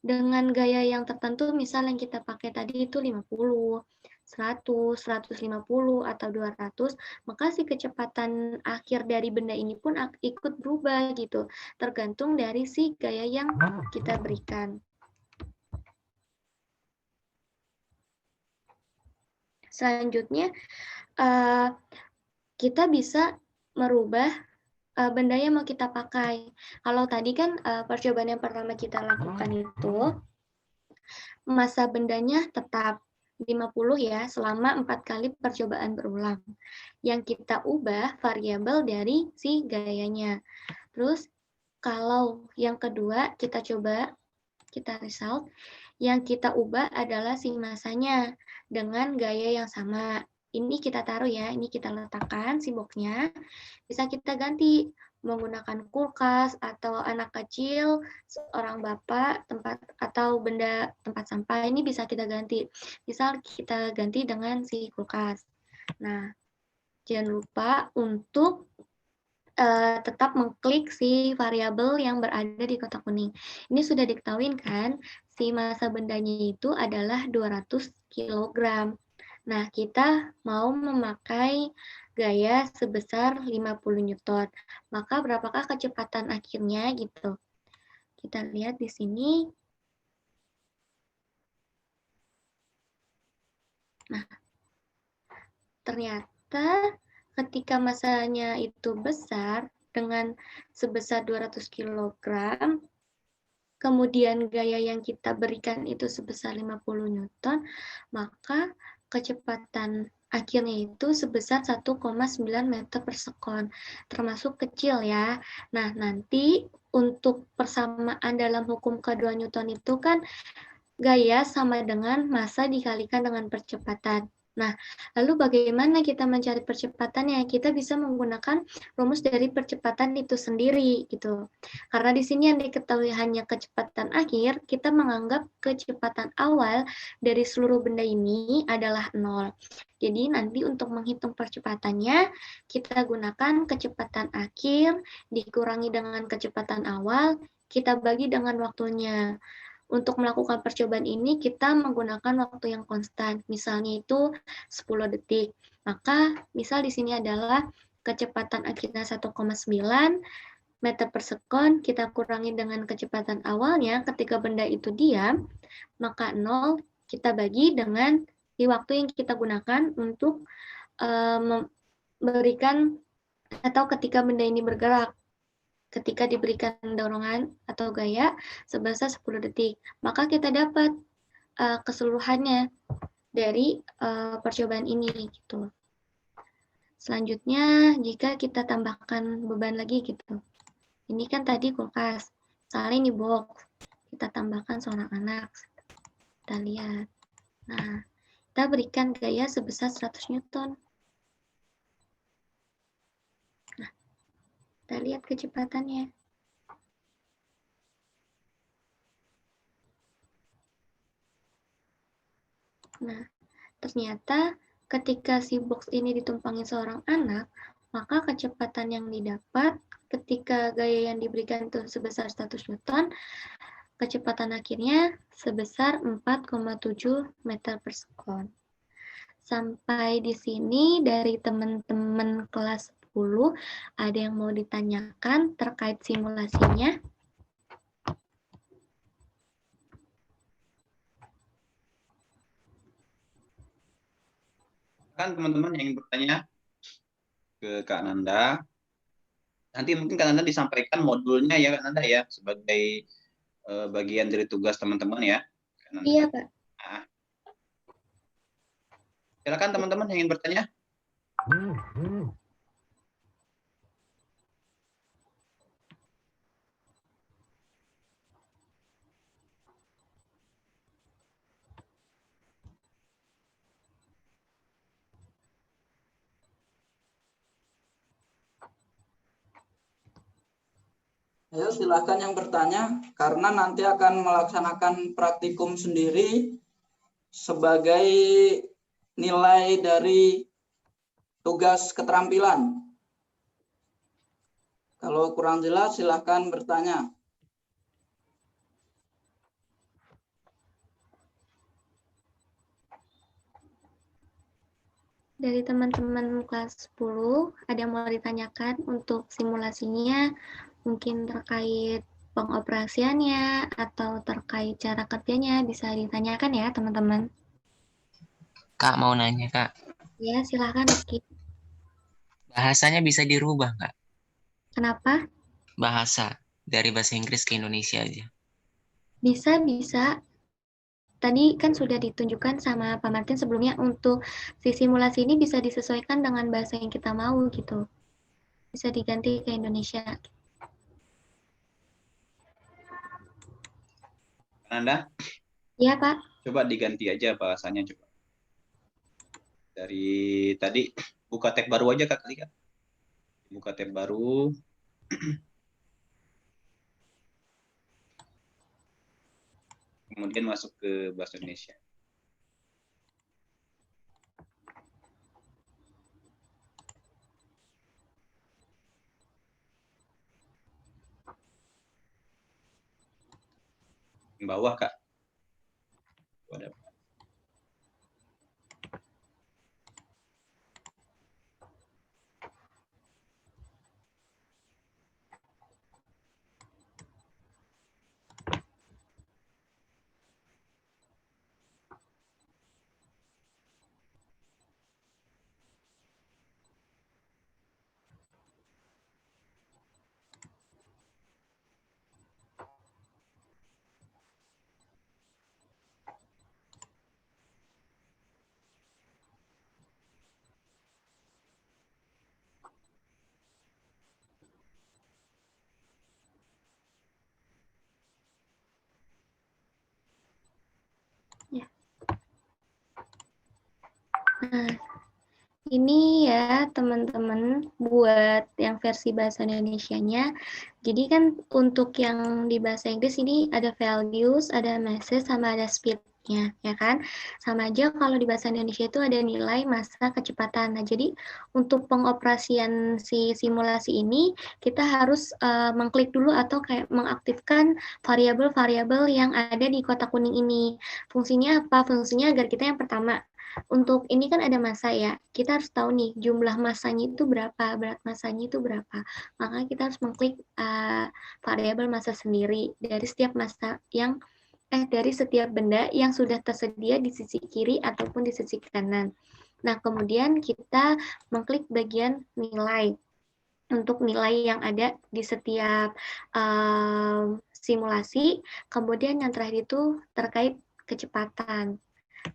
dengan gaya yang tertentu, misal yang kita pakai tadi itu 50, 100, 150, atau 200, maka si kecepatan akhir dari benda ini pun ikut berubah gitu, tergantung dari si gaya yang kita berikan. Selanjutnya, kita bisa merubah benda yang mau kita pakai. Kalau tadi kan percobaan yang pertama kita lakukan itu, massa bendanya tetap 50 ya, selama 4 kali percobaan berulang. Yang kita ubah variabel dari si gayanya. Terus, kalau yang kedua, kita coba, kita result, yang kita ubah adalah si massanya dengan gaya yang sama. Ini kita taruh ya, ini kita letakkan si boxnya, bisa kita ganti menggunakan kulkas atau anak kecil, seorang bapak, tempat atau benda tempat sampah, ini bisa kita ganti. Misal kita ganti dengan si kulkas. Nah, jangan lupa untuk tetap mengklik si variabel yang berada di kotak kuning. Ini sudah diketahui kan, si massa bendanya itu adalah 200 kg. Nah, kita mau memakai gaya sebesar 50 Newton. Maka berapakah kecepatan akhirnya gitu? Kita lihat di sini. Nah, ternyata ketika massanya itu besar dengan sebesar 200 kg, kemudian gaya yang kita berikan itu sebesar 50 Newton, maka kecepatan akhirnya itu sebesar 1,9 meter per sekon, termasuk kecil ya. Nah, nanti untuk persamaan dalam hukum kedua Newton itu kan gaya sama dengan massa dikalikan dengan percepatan. Nah, lalu bagaimana kita mencari percepatannya? Kita bisa menggunakan rumus dari percepatan itu sendiri gitu. Karena di sini yang diketahui hanya kecepatan akhir, kita menganggap kecepatan awal dari seluruh benda ini adalah 0. Jadi nanti untuk menghitung percepatannya, kita gunakan kecepatan akhir dikurangi dengan kecepatan awal, kita bagi dengan waktunya. Untuk melakukan percobaan ini, kita menggunakan waktu yang konstan, misalnya itu 10 detik. Maka, misal di sini adalah kecepatan akhirnya 1,9 meter per sekon, kita kurangi dengan kecepatan awalnya ketika benda itu diam, maka 0 kita bagi dengan di waktu yang kita gunakan untuk memberikan atau ketika benda ini bergerak. Ketika diberikan dorongan atau gaya sebesar 10 detik, maka kita dapat keseluruhannya dari percobaan ini gitu. Selanjutnya, jika kita tambahkan beban lagi gitu. Ini kan tadi kulkas, misalnya ini box, kita tambahkan seorang anak. Kita lihat. Nah, kita berikan gaya sebesar 100 Newton. Nah, kita lihat kecepatannya. Nah, ternyata ketika si box ini ditumpangi seorang anak, maka kecepatan yang didapat ketika gaya yang diberikan itu sebesar 100 Newton, kecepatan akhirnya sebesar 4,7 meter per sekon. Sampai di sini dari teman-teman kelas 10, ada yang mau ditanyakan terkait simulasinya? Kan teman-teman yang ingin bertanya ke Kak Nanda, nanti mungkin Kak Nanda disampaikan modulnya ya Kak Nanda ya, sebagai bagian dari tugas teman-teman ya. Iya Pak. Nah, silakan teman-teman yang ingin bertanya. Ayo silakan yang bertanya, karena nanti akan melaksanakan praktikum sendiri sebagai nilai dari tugas keterampilan. Kalau kurang jelas silakan bertanya. Dari teman-teman kelas 10, ada yang mau ditanyakan untuk simulasinya, mungkin terkait pengoperasiannya atau terkait cara kerjanya, bisa ditanyakan ya teman-teman. Kak mau nanya Kak, Ya, silakan Rizky. bahasanya bisa dirubah Kak? Kenapa? Bahasa dari bahasa Inggris ke Indonesia aja. Bisa. Tadi kan sudah ditunjukkan sama Pak Martin sebelumnya, untuk si simulasi ini bisa disesuaikan dengan bahasa yang kita mau gitu. Bisa diganti ke Indonesia. Anda? Iya Pak. Coba diganti aja bahasanya coba. Dari tadi buka tab baru aja Kak kali Kak. Buka tab baru. Kemudian masuk ke bahasa Indonesia. Di bawah Kak. Ada. Nah, ini ya teman-teman buat yang versi bahasa Indonesianya. Jadi kan untuk yang di bahasa Inggris ini ada values, ada message, sama ada speed-nya, ya kan? Sama aja kalau di bahasa Indonesia itu ada nilai, massa, kecepatan. Nah, jadi untuk pengoperasian si simulasi ini, kita harus mengklik dulu atau kayak mengaktifkan variabel-variabel yang ada di kotak kuning ini. Fungsinya apa? Fungsinya agar kita yang pertama, untuk ini kan ada massa ya, kita harus tahu nih jumlah massanya itu berapa, berat massanya itu berapa. Maka kita harus mengklik variabel massa sendiri dari setiap massa yang dari setiap benda yang sudah tersedia di sisi kiri ataupun di sisi kanan. Nah, kemudian kita mengklik bagian nilai untuk nilai yang ada di setiap simulasi. Kemudian yang terakhir itu terkait kecepatan.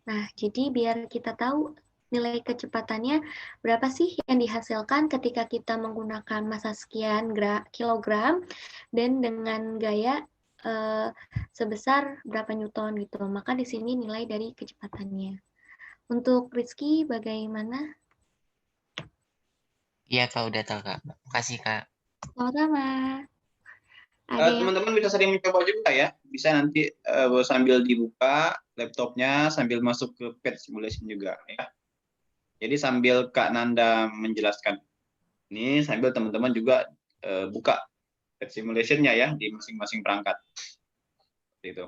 Nah, jadi biar kita tahu nilai kecepatannya berapa sih yang dihasilkan ketika kita menggunakan massa sekian kilogram dan dengan gaya sebesar berapa newton gitu. Maka di sini nilai dari kecepatannya. Untuk Rizky bagaimana? Iya Kak, udah tahu Kak. Makasih Kak. Sama-sama. Ada Teman-teman bisa sering mencoba juga ya. Bisa nanti sambil dibuka laptopnya, sambil masuk ke page simulation juga ya. Jadi sambil Kak Nanda menjelaskan ini, sambil teman-teman juga buka page simulation-nya ya di masing-masing perangkat. Seperti itu.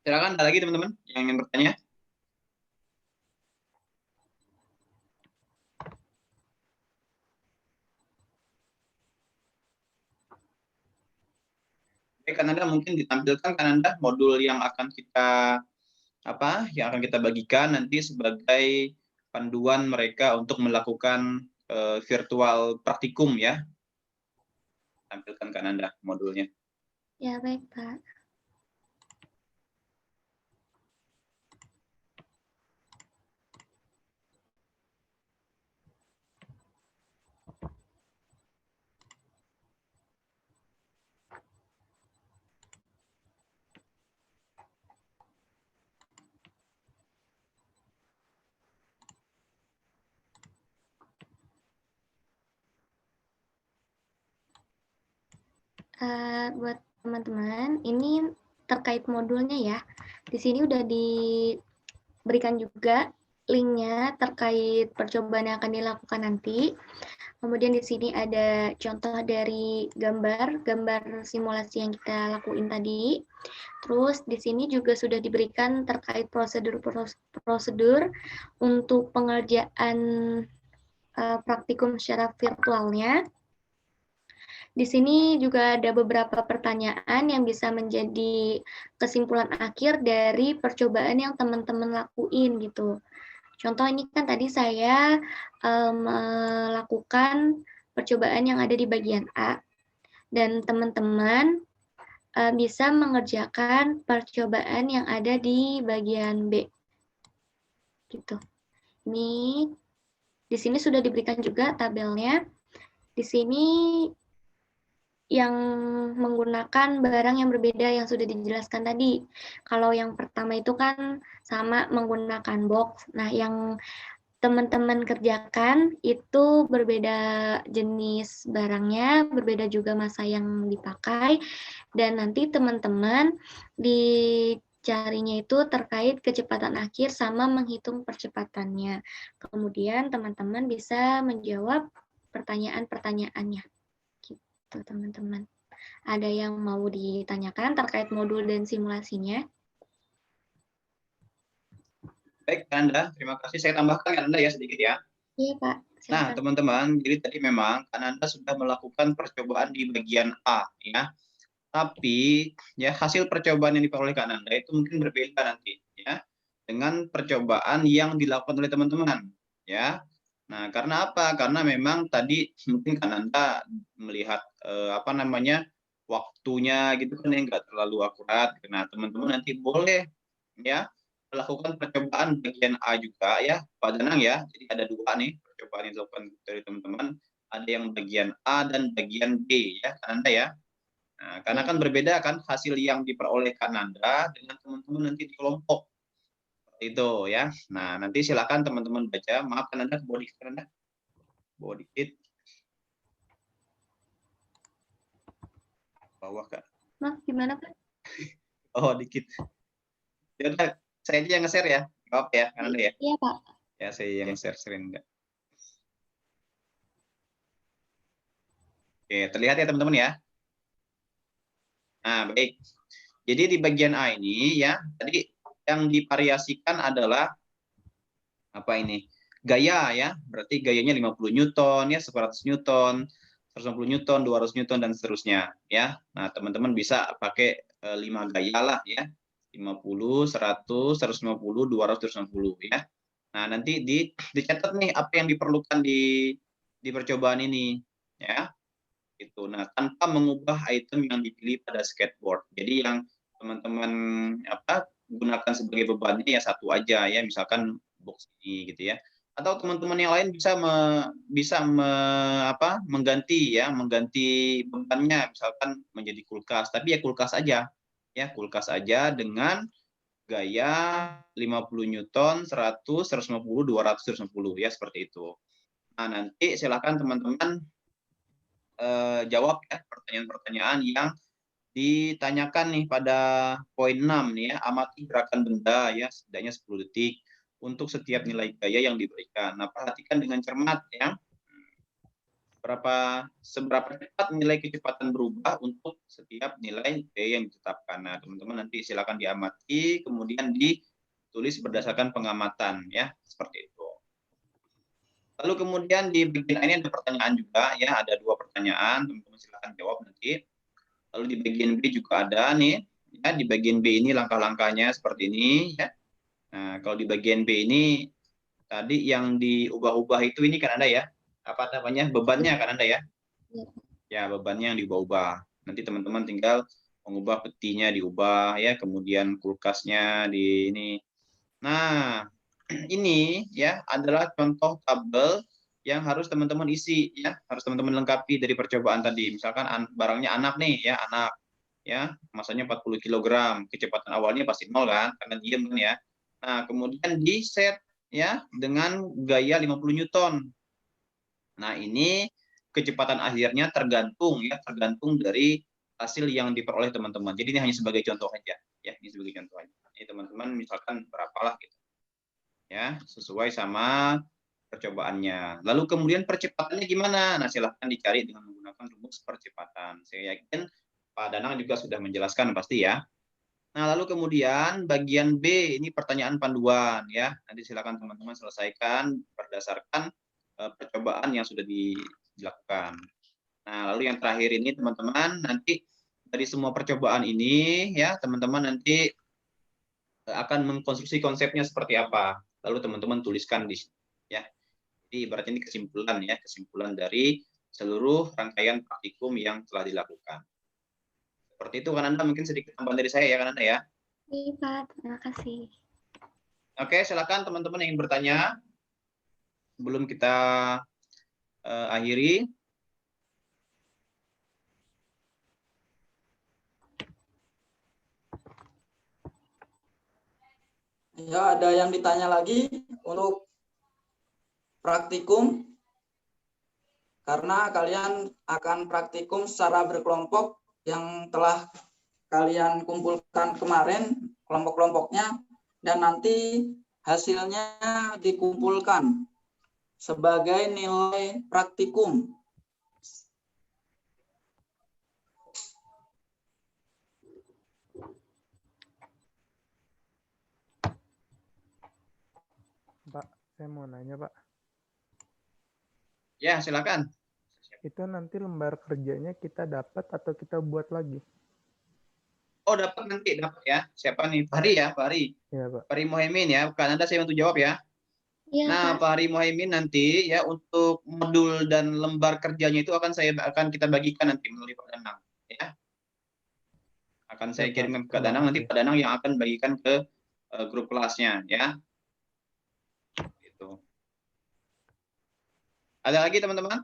Silakan, ada lagi teman-teman yang ingin bertanya? Oke, Kananda mungkin ditampilkan Kananda modul yang akan kita bagikan nanti sebagai panduan mereka untuk melakukan virtual praktikum ya. Tampilkan Kananda modulnya. ya, baik Pak. Buat teman-teman, ini terkait modulnya ya. Di sini udah diberikan juga linknya terkait percobaan yang akan dilakukan nanti. Kemudian di sini ada contoh dari gambar simulasi yang kita lakuin tadi. Terus di sini juga sudah diberikan terkait prosedur untuk pengerjaan praktikum secara virtualnya. Di sini juga ada beberapa pertanyaan yang bisa menjadi kesimpulan akhir dari percobaan yang teman-teman lakuin gitu. Contoh ini kan tadi saya melakukan percobaan yang ada di bagian A, dan teman-teman bisa mengerjakan percobaan yang ada di bagian B. Gitu. Ini di sini sudah diberikan juga tabelnya. Di sini yang menggunakan barang yang berbeda yang sudah dijelaskan tadi. Kalau yang pertama itu kan sama menggunakan box. Nah, yang teman-teman kerjakan itu berbeda jenis barangnya, berbeda juga masa yang dipakai, dan nanti teman-teman dicarinya itu terkait kecepatan akhir sama menghitung percepatannya. Kemudian teman-teman bisa menjawab pertanyaan-pertanyaannya. Gitu, teman-teman. Ada yang mau ditanyakan terkait modul dan simulasinya? Baik, Anda, terima kasih. Saya tambahkan Anda ya sedikit ya. Iya, Pak. Nah, teman-teman, jadi tadi memang Anda sudah melakukan percobaan di bagian A, ya. Tapi ya hasil percobaan yang diperoleh Anda itu mungkin berbeda nanti, ya, dengan percobaan yang dilakukan oleh teman-teman, ya. Nah, karena apa? Karena memang tadi mungkin Anda melihat waktunya gitu kan yang nggak terlalu akurat. Nah, teman-teman nanti boleh ya melakukan percobaan bagian A juga ya, Pak Danang ya. Jadi ada dua nih percobaan yang dilakukan dari teman-teman. Ada yang bagian A dan bagian B ya, Anda ya. Nah, karena kan berbeda kan hasil yang diperoleh Anda dengan teman-teman nanti di kelompok. Itu ya. Nah, nanti silakan teman-teman baca. Maaf Anda bawa dikit Anda. Bawa dikit. Bawah Kak. Maaf, gimana Pak? Oh, dikit. Ya udah, saya aja yang nge-share ya. Maaf ya, Anda ya. Iya, Pak. Ya, saya yang share enggak. Oke, terlihat ya teman-teman ya. Nah, baik. Jadi di bagian A ini ya, tadi yang divariasikan adalah apa ini? Gaya ya, berarti gayanya 50 Newton ya, 100 Newton, 150 Newton, 200 Newton dan seterusnya ya. Nah, teman-teman bisa pakai 5 gaya lah ya. 50, 100, 150, 200, 160 ya. Nah, nanti dicatat nih apa yang diperlukan di percobaan ini ya. Itu. Nah, tanpa mengubah item yang dipilih pada skateboard. Jadi yang teman-teman gunakan sebagai bebannya ya satu aja ya, misalkan box ini gitu ya. Atau teman-teman yang lain bisa mengganti bebannya, misalkan menjadi kulkas, tapi ya kulkas aja. Ya, kulkas aja dengan gaya 50 Newton, 100, 150, 200, 160 ya seperti itu. Nah, nanti silakan teman-teman jawab ya pertanyaan-pertanyaan yang ditanyakan nih pada poin 6 nih ya, amati gerakan benda ya setidaknya 10 detik untuk setiap nilai gaya yang diberikan. Nah, perhatikan dengan cermat ya. Seberapa cepat nilai kecepatan berubah untuk setiap nilai gaya yang ditetapkan. Nah, teman-teman nanti silakan diamati kemudian ditulis berdasarkan pengamatan ya, seperti itu. Lalu kemudian di bagian ini ada pertanyaan juga ya, ada 2 pertanyaan, teman-teman silakan jawab nanti. Lalu di bagian B juga ada nih, ya di bagian B ini langkah-langkahnya seperti ini ya. Nah, kalau di bagian B ini tadi yang diubah-ubah itu ini kan Anda ya, apa namanya bebannya kan Anda ya? Ya, bebannya yang diubah-ubah. Nanti teman-teman tinggal mengubah petinya diubah ya, kemudian kulkasnya di ini. Nah, ini ya adalah contoh tabel yang harus teman-teman isi ya, harus teman-teman lengkapi dari percobaan tadi. Misalkan barangnya anak nih ya, anak ya, masanya 40 kg, kecepatan awalnya pasti 0 kan, karena diem kan ya. Nah, kemudian di set ya dengan gaya 50 Newton. Nah, ini kecepatan akhirnya tergantung dari hasil yang diperoleh teman-teman. Jadi ini hanya sebagai contoh aja, ya, ini sebagai contoh aja. Ini teman-teman misalkan berapalah gitu, ya, sesuai sama percobaannya. Lalu kemudian percepatannya gimana? Nah, silahkan dicari dengan menggunakan rumus percepatan. Saya yakin Pak Danang juga sudah menjelaskan pasti ya. Nah, lalu kemudian bagian B ini pertanyaan panduan ya. Nanti silakan teman-teman selesaikan berdasarkan percobaan yang sudah dilakukan. Nah, lalu yang terakhir ini teman-teman nanti dari semua percobaan ini ya, teman-teman nanti akan mengkonstruksi konsepnya seperti apa. Lalu teman-teman tuliskan di sini ya. Jadi ibaratnya ini kesimpulan dari seluruh rangkaian praktikum yang telah dilakukan. Seperti itu kan Anda, mungkin sedikit tambahan dari saya ya kan Anda ya. Iya Pak, terima kasih. Oke, silakan teman-teman yang ingin bertanya sebelum kita akhiri. Ya, ada yang ditanya lagi untuk praktikum, karena kalian akan praktikum secara berkelompok yang telah kalian kumpulkan kemarin, kelompok-kelompoknya, dan nanti hasilnya dikumpulkan sebagai nilai praktikum. Pak, saya mau nanya, Pak. Ya, silakan. Itu nanti lembar kerjanya kita dapat atau kita buat lagi? Oh, dapat nanti, dapat ya. Siapa nih? Pak Hari ya, Pak Hari. Iya, Pak. Pak Hari Muhaimin ya, bukan Anda saya bantu jawab ya. Iya, Nah, Pak. Pak Hari Muhaimin nanti ya untuk modul dan lembar kerjanya itu akan kita bagikan nanti melalui Pak Danang ya. Akan saya kirimkan ke Pak Danang, nanti Pak Danang yang akan bagikan ke grup kelasnya ya. Gitu. Ada lagi teman-teman?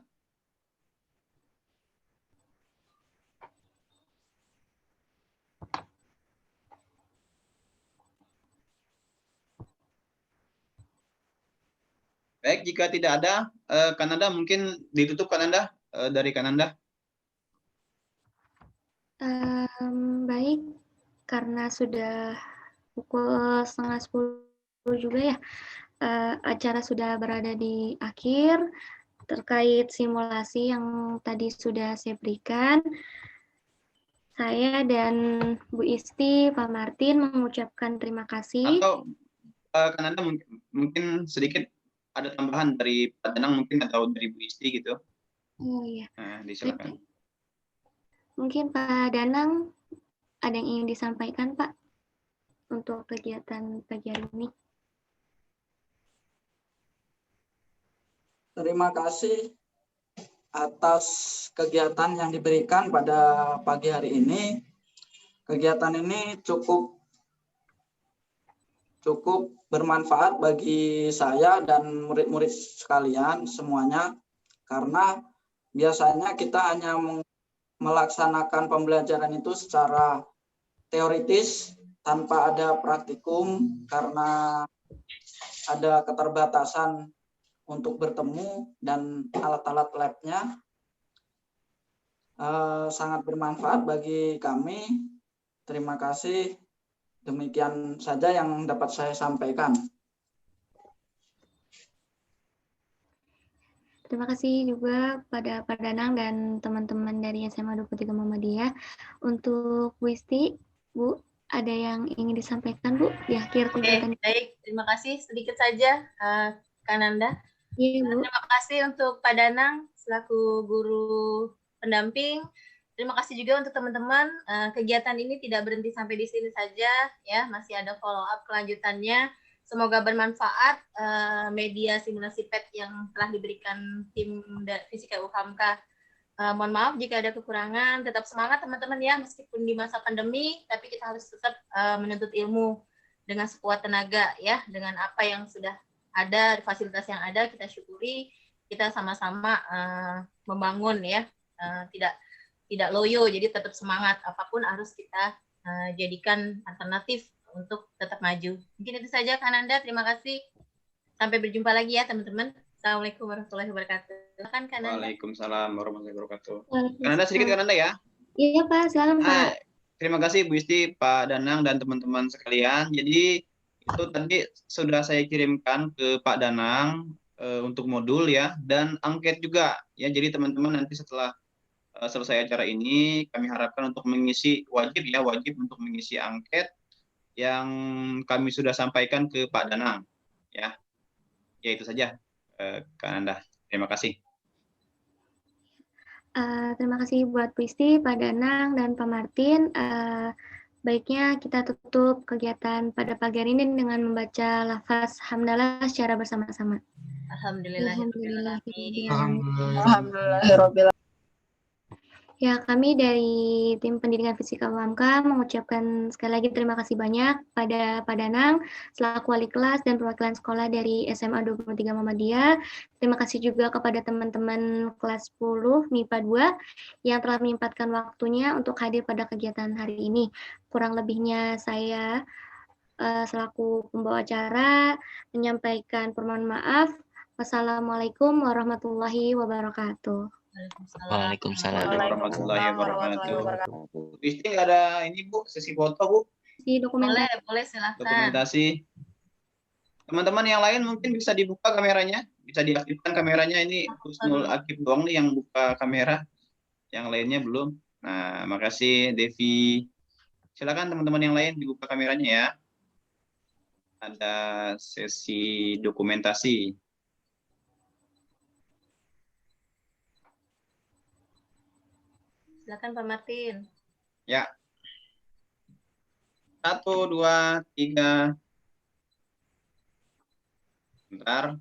Baik, jika tidak ada, Kananda mungkin ditutup Kananda dari Kananda. Baik, karena sudah pukul 9:30 juga ya, acara sudah berada di akhir. Terkait simulasi yang tadi sudah saya berikan, saya dan Bu Isti, Pak Martin mengucapkan terima kasih. Atau Kananda mungkin sedikit ada tambahan dari Pak Danang mungkin atau dari Bu Isti gitu. Oh iya. Nah, disilakan. Mungkin Pak Danang ada yang ingin disampaikan Pak untuk kegiatan pagi hari ini. Terima kasih atas kegiatan yang diberikan pada pagi hari ini. Kegiatan ini cukup bermanfaat bagi saya dan murid-murid sekalian semuanya, karena biasanya kita hanya melaksanakan pembelajaran itu secara teoritis tanpa ada praktikum karena ada keterbatasan untuk bertemu dan alat-alat labnya. Sangat bermanfaat bagi kami. Terima kasih. Demikian saja yang dapat saya sampaikan. Terima kasih juga pada Pak Danang dan teman-teman dari SMA 23 Muhammadiyah. Untuk Bu Isti, Bu, ada yang ingin disampaikan Bu di akhir kegiatan? Baik, terima kasih. Sedikit saja, Kananda. Iya, Bu. Terima kasih untuk Pak Danang selaku guru pendamping. Terima kasih juga untuk teman-teman. Kegiatan ini tidak berhenti sampai di sini saja, ya. Masih ada follow up kelanjutannya. Semoga bermanfaat media simulasi PET yang telah diberikan tim Fisika UHAMKA. Mohon maaf jika ada kekurangan. Tetap semangat teman-teman ya, meskipun di masa pandemi, tapi kita harus tetap menuntut ilmu dengan sekuat tenaga ya, dengan apa yang sudah ada, fasilitas yang ada kita syukuri, kita sama-sama membangun ya, tidak loyo, jadi tetap semangat, apapun harus kita jadikan alternatif untuk tetap maju. Mungkin itu saja Kananda, terima kasih. Sampai berjumpa lagi ya teman-teman. Assalamualaikum warahmatullahi wabarakatuh. Silakan Kananda. Waalaikumsalam warahmatullahi wabarakatuh. Kananda sedikit Kananda ya. Iya Pak, silakan Pak. Terima kasih Bu Isti, Pak Danang, dan teman-teman sekalian. Jadi itu tadi sudah saya kirimkan ke Pak Danang untuk modul ya, dan angket juga ya. Jadi teman-teman nanti setelah selesai acara ini, kami harapkan untuk mengisi wajib untuk mengisi angket yang kami sudah sampaikan ke Pak Danang ya. Ya itu saja, Kak Nanda. Terima kasih. Terima kasih buat Pristi, Pak Danang, dan Pak Martin. Baiknya kita tutup kegiatan pada pagi hari ini dengan membaca lafaz hamdalah secara bersama-sama. Alhamdulillah. Ya, kami dari tim pendidikan fisika UMK mengucapkan sekali lagi terima kasih banyak pada Pak Danang selaku wali kelas dan perwakilan sekolah dari SMA 23 Muhammadiyah. Terima kasih juga kepada teman-teman kelas 10 MIPA 2 yang telah menyempatkan waktunya untuk hadir pada kegiatan hari ini. Kurang lebihnya saya selaku pembawa acara menyampaikan permohonan maaf. Wassalamualaikum warahmatullahi wabarakatuh. Waalaikumsalam. Warahmatullahi wabarakatuh. Isti nggak ada ini Bu, sesi foto Bu? Di dokumentasi. Boleh silakan. Dokumentasi. Teman-teman yang lain mungkin bisa dibuka kameranya, bisa diaktifkan kameranya. Ini Husnul Akif doang nih yang buka kamera, yang lainnya belum. Nah, makasih Devi. Silakan teman-teman yang lain dibuka kameranya ya. Ada sesi dokumentasi. Silakan Pak Martin. Ya. 1, 2, 3. Bentar.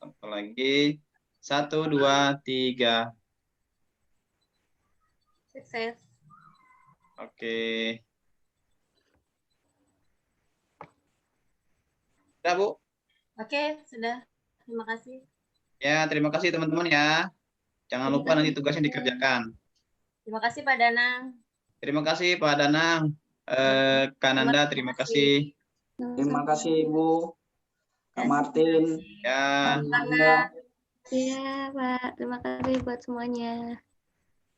Satu lagi. 1, 2, 3. Sukses. Oke. Sudah, Bu? Oke, sudah. Terima kasih. Ya, terima kasih teman-teman ya. Jangan lupa nanti tugasnya dikerjakan. Terima kasih Pak Danang. Terima kasih Pak Danang. Kak Nanda, terima kasih. Terima kasih Ibu, Kak Martin. Ya. Iya Pak, terima kasih buat semuanya.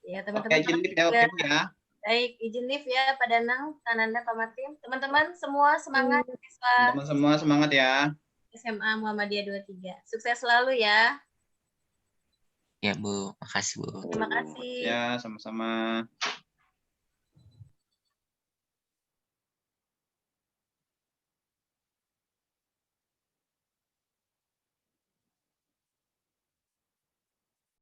Ya Oke, teman-teman. izin lift ya, oke Bu ya. Baik, izin lift ya Pak Danang, Kak Nanda, Pak Martin. Teman-teman semua semangat siswa Teman-teman semua semangat ya. SMA Muhammadiyah 23. Sukses selalu ya. Ya Bu, makasih Bu. Terima kasih. Ya, sama-sama.